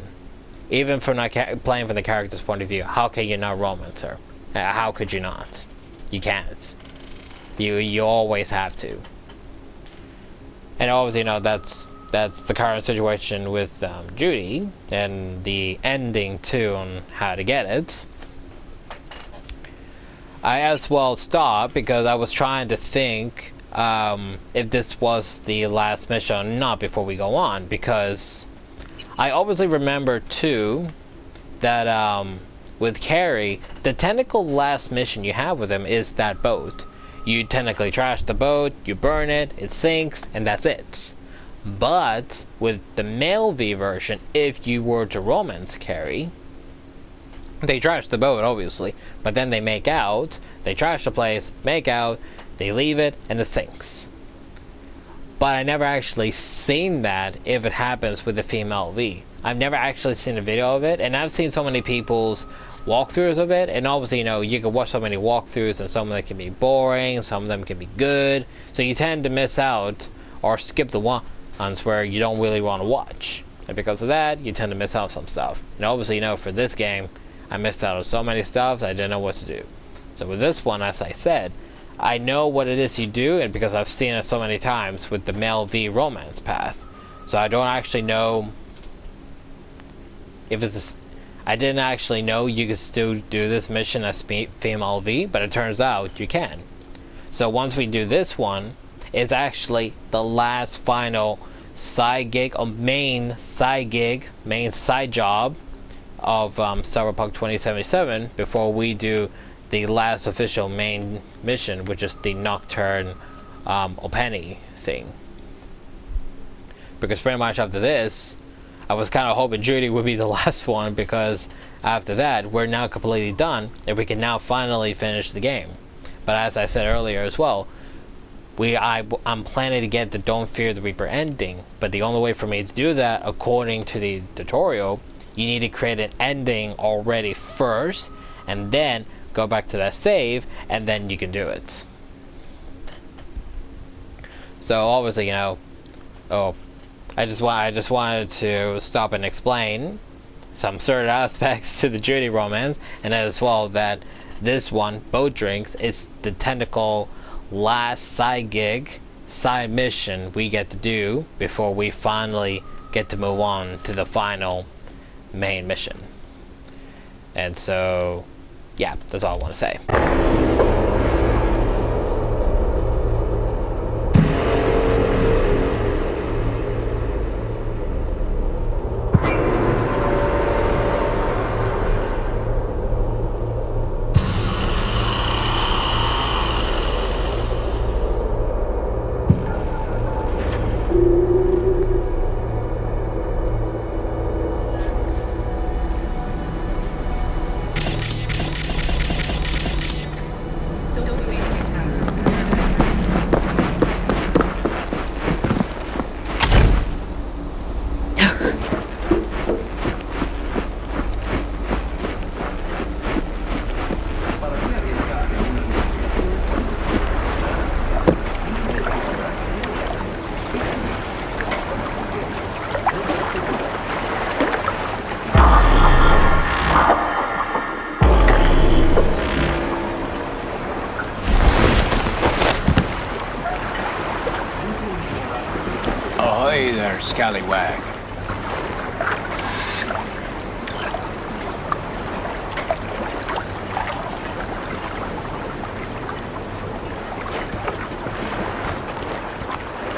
Even from not playing from the character's point of view, how can you not romance her? How could you not? You can't. You always have to. And obviously, you know, that's the current situation with Judy, and the ending too on how to get it. I as well stopped because I was trying to think if this was the last mission or not before we go on, because I obviously remember too that with Carrie, the technical last mission you have with him is that boat. You technically trash the boat, you burn it, it sinks, and that's it. But with the male V version, if you were to romance Carrie, they trash the boat obviously, but then they make out, they trash the place, make out, they leave it, and it sinks. But I never actually seen that if it happens with the female V. I've never actually seen a video of it, and I've seen so many people's walkthroughs of it, and obviously, you know, you can watch so many walkthroughs, and some of them can be boring, some of them can be good, so you tend to miss out or skip the ones where you don't really want to watch. And because of that, you tend to miss out some stuff. And obviously, you know, for this game, I missed out on so many stuff, I didn't know what to do. So with this one, as I said, I know what it is you do, and because I've seen it so many times with the male V romance path. So I don't actually know if it's I didn't actually know you could still do this mission as female V, but it turns out you can. So once we do this one, it's actually the last final side gig, or main side job of Cyberpunk 2077 before we do the last official main mission, which is the Nocturne Openi thing. Because pretty much after this, I was kind of hoping Judy would be the last one, because after that, we're now completely done, and we can now finally finish the game. But as I said earlier as well, I'm planning to get the Don't Fear the Reaper ending, but the only way for me to do that, according to the tutorial, you need to create an ending already first, and then go back to that save, and then you can do it. So obviously, you know, I just wanted to stop and explain some certain aspects to the Judy romance, and as well that this one, Boat Drinks, is the technical last side mission we get to do before we finally get to move on to the final main mission. And so, yeah, that's all I want to say. Hey there, scallywag.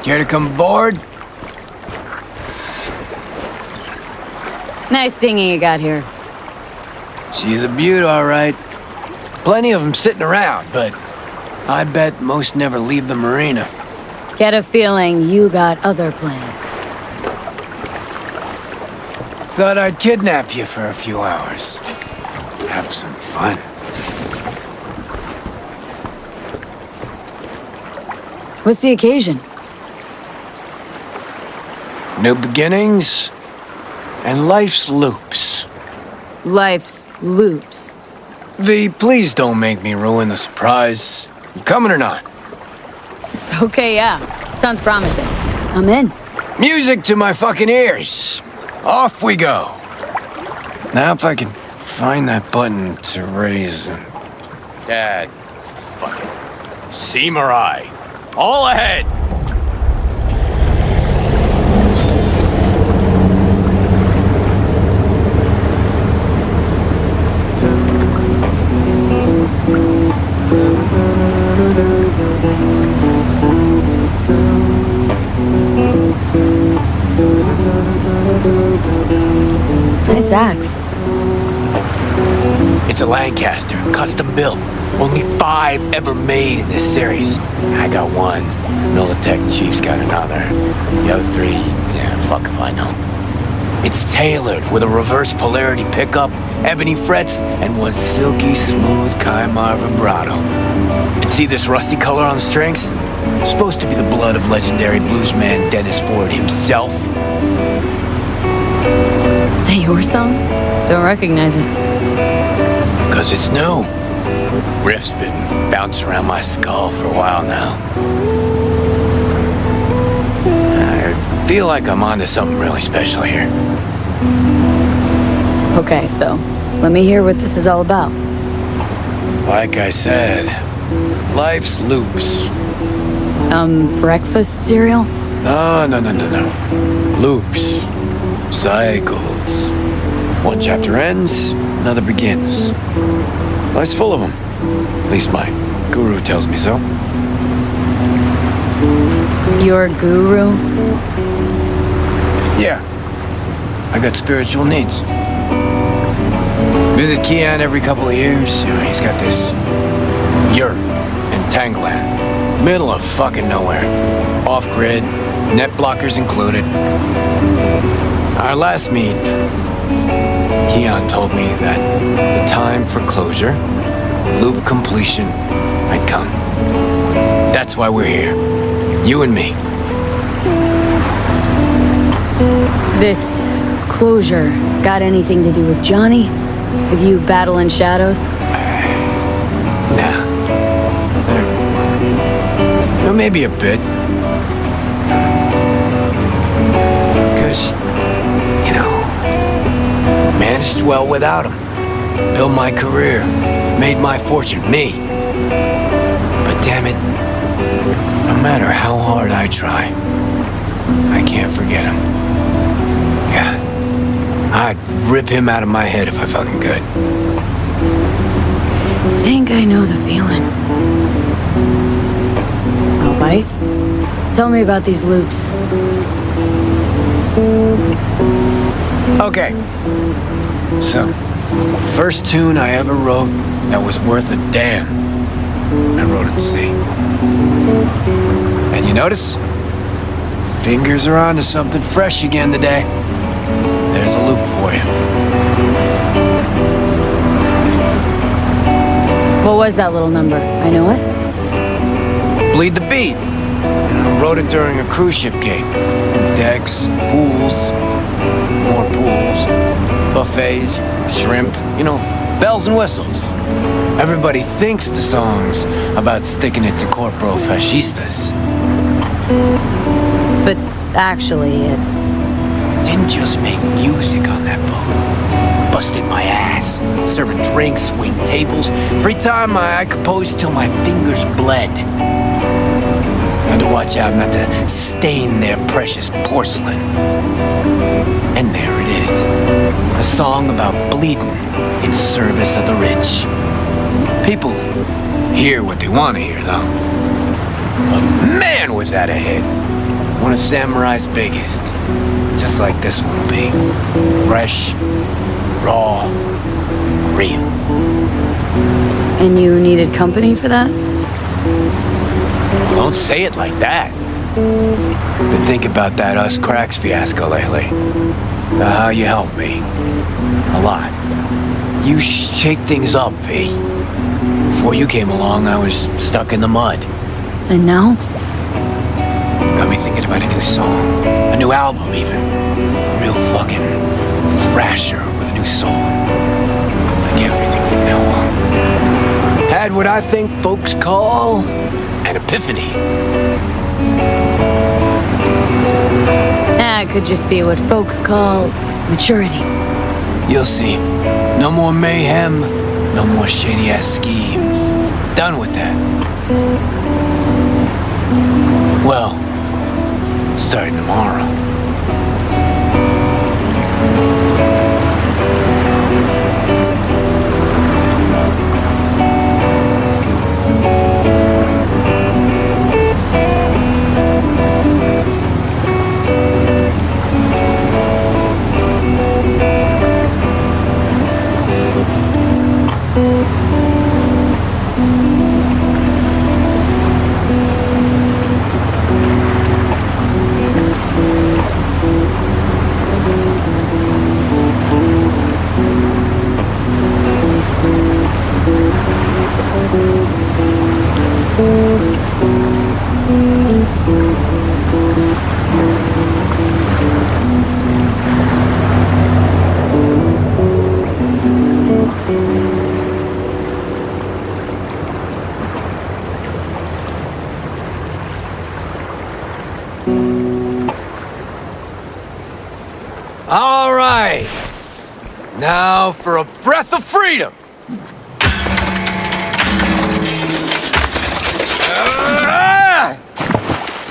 Care to come aboard? Nice dinghy you got here. She's a beaut, all right. Plenty of them sitting around, but I bet most never leave the marina. Get a feeling you got other plans. Thought I'd kidnap you for a few hours. Have some fun. What's the occasion? New beginnings and life's loops. Life's loops. V, please don't make me ruin the surprise. You coming or not? Okay, yeah. Sounds promising. I'm in. Music to my fucking ears. Off we go. Now if I can find that button to raise and... Dad, fucking samurai. All ahead. Nice axe. It's a Lancaster, custom built. Only 5 ever made in this series. I got one. Militech Chief's got another. The other 3, yeah, fuck if I know. It's tailored with a reverse polarity pickup, ebony frets, and one silky smooth Kaimar vibrato. And see this rusty color on the strings? Supposed to be the blood of legendary bluesman Dennis Ford himself. Hey, your song? Don't recognize it. 'Cause it's new. Riff's been bouncing around my skull for a while now. I feel like I'm onto something really special here. Okay, so let me hear what this is all about. Like I said, life's loops. Breakfast cereal? No. Loops. Cycles. One chapter ends, another begins. Life's full of them. At least my guru tells me so. Your guru? Yeah. I got spiritual needs. Visit Kian every couple of years. You know, he's got this yurt in Tangland. Middle of fucking nowhere. Off-grid, net blockers included. Our last meet, Kian told me that the time for closure, loop completion, had come. That's why we're here. You and me. This closure got anything to do with Johnny? With you battling shadows? Well, maybe a bit. Because, you know, managed well without him. Built my career, made my fortune, me. But damn it, no matter how hard I try, I can't forget him. Yeah, I'd rip him out of my head if I fucking could. I think I know the feeling. All right. Tell me about these loops. Okay. So, first tune I ever wrote that was worth a damn, I wrote at sea. And you notice? Fingers are onto something fresh again today. There's a loop for you. What was that little number? I know it. Bleed the Beat. Wrote it during a cruise ship gig. Decks, pools, more pools, buffets, shrimp, you know, bells and whistles. Everybody thinks the song's about sticking it to corporo fascistas. But actually, it's... Didn't just make music on that boat. Busted my ass. Serving drinks, waiting tables. Free time, I composed till my fingers bled. Had to watch out not to stain their precious porcelain. And there it is. A song about bleeding in service of the rich. People hear what they want to hear, though. But man, was that a hit. One of Samurai's biggest. Just like this one will be. Fresh, raw, real. And you needed company for that? Don't say it like that. Been thinking about that Us Cracks fiasco lately. About how you helped me. A lot. You shake things up, V. Before you came along, I was stuck in the mud. And now? Got me thinking about a new song. A new album, even. Real fucking thrasher with a new soul. Like everything from now on. Had what I think folks call an epiphany. It could just be what folks call maturity. You'll see. No more mayhem, no more shady-ass schemes. Done with that. Well, starting tomorrow. All right. Now for a breath of freedom.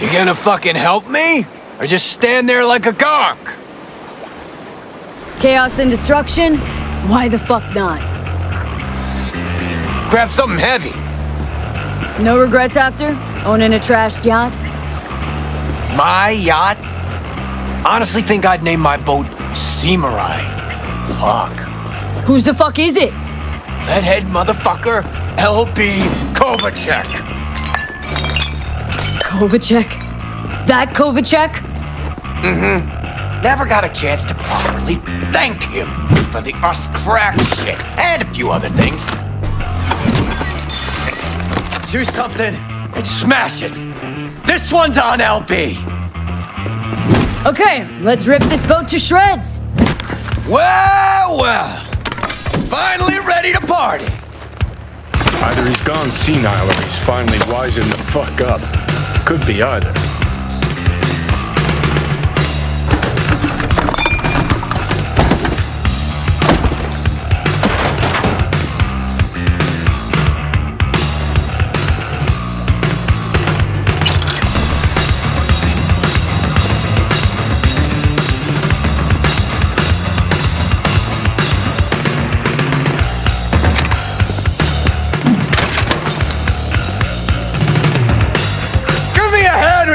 You gonna fucking help me? Or just stand there like a gonk? Chaos and destruction? Why the fuck not? Grab something heavy. No regrets after? Owning a trashed yacht? My yacht? Honestly think I'd name my boat Samurai. Fuck. Whose the fuck is it? That head motherfucker, L.B. Kovacek. Kovacek? That Kovacek? Mm-hmm. Never got a chance to properly thank him for the Us Crack shit and a few other things. Do something and smash it. This one's on LB. Okay, let's rip this boat to shreds. Well. Finally ready to party. Either he's gone senile or he's finally wising the fuck up. Could be either.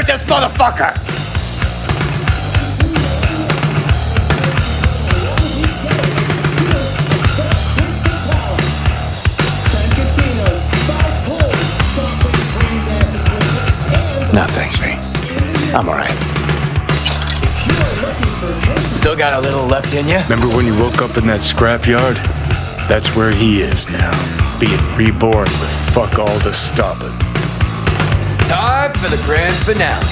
This motherfucker! No thanks, V. I'm alright. Still got a little left in you? Remember when you woke up in that scrapyard? That's where he is now, being reborn with fuck all to stop it. Time for the grand finale.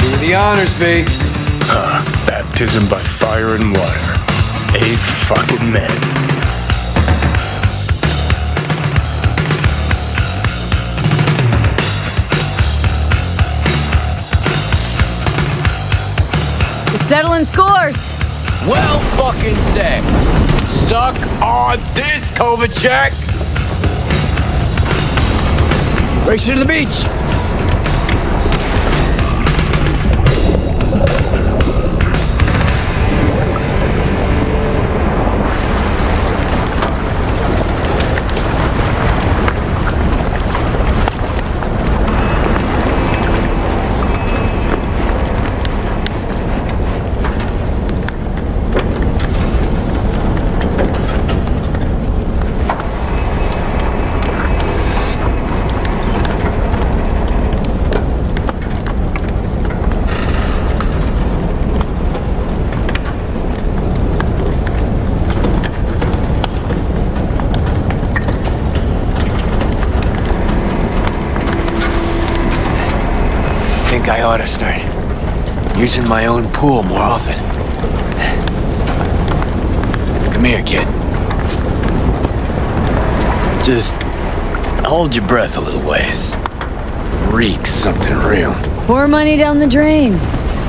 Do the honors, V. Baptism by fire and water. A fucking man. To settle in scores. Well fucking said. Suck on this, Kovacic. Race you to the beach. I ought to start using my own pool more often. Come here, kid. Just hold your breath a little ways. Reek something real. Pour money down the drain.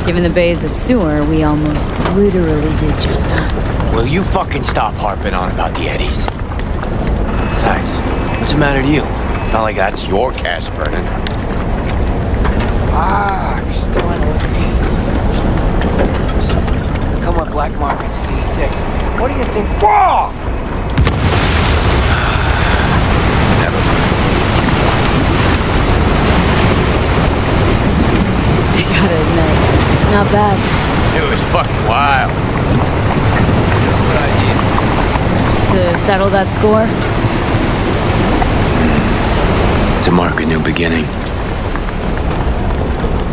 Given the bay's a sewer, we almost literally did just that. Will you fucking stop harping on about the eddies? Besides, what's the matter to you? It's not like that's your cash burning. You're still in one piece. Come with Black Market C6. What do you think? Whoa! Never mind. I gotta admit, not bad. It was fucking wild. Just what I To settle that score? To mark a new beginning.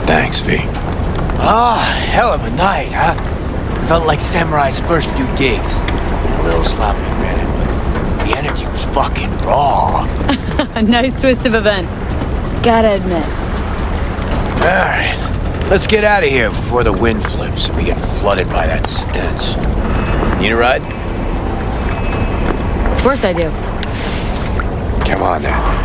Thanks, V. Hell of a night, huh? Felt like Samurai's first few gigs. A little sloppy, granted, but the energy was fucking raw. A nice twist of events. Gotta admit. Alright, let's get out of here before the wind flips and we get flooded by that stench. Need a ride? Of course I do. Come on then.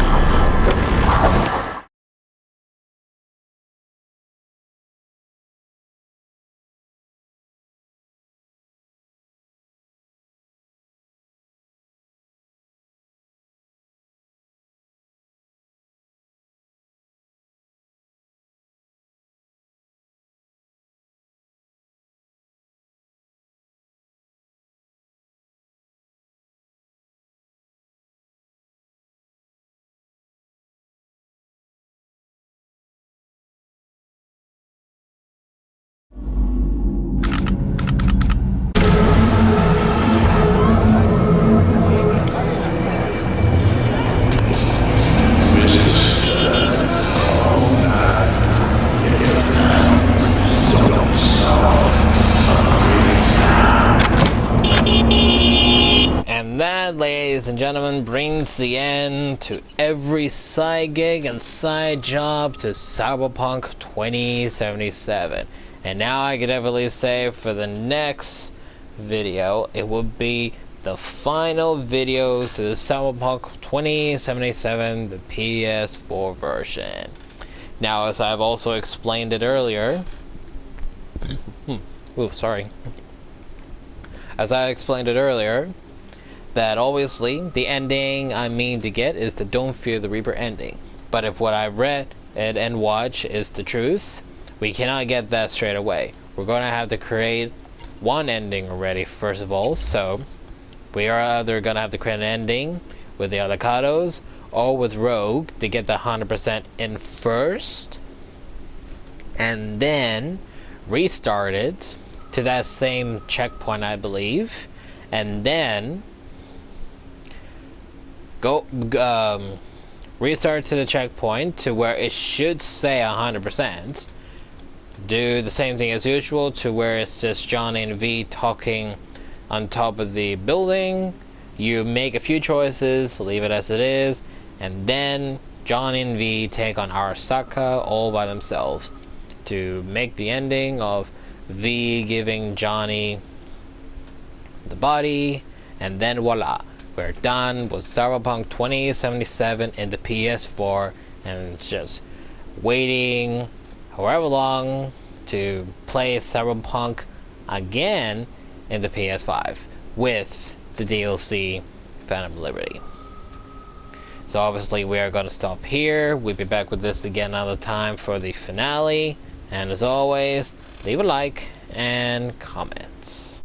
And that, ladies and gentlemen, brings the end to every side gig and side job to Cyberpunk 2077. And now I could definitely say for the next video, it will be the final video to the Cyberpunk 2077, the PS4 version. Now, as I've also explained it earlier... Ooh, sorry. As I explained it earlier, that obviously the ending I mean to get is the Don't Fear the Reaper ending. But if what I've read and watched is the truth, we cannot get that straight away. We're going to have to create one ending already, first of all. So we are either going to have to create an ending with the avocados or with Rogue to get the 100% in first, and then restart it to that same checkpoint, I believe, and then go restart to the checkpoint to where it should say 100%. Do the same thing as usual to where it's just Johnny and V talking on top of the building. You make a few choices, leave it as it is, and then Johnny and V take on Arasaka all by themselves to make the ending of V giving Johnny the body, and then voila, we're done with Cyberpunk 2077 in the PS4, and just waiting however long to play Cyberpunk again in the PS5 with the DLC Phantom Liberty. So obviously we are going to stop here. We'll be back with this again another time for the finale, and as always, leave a like and comments.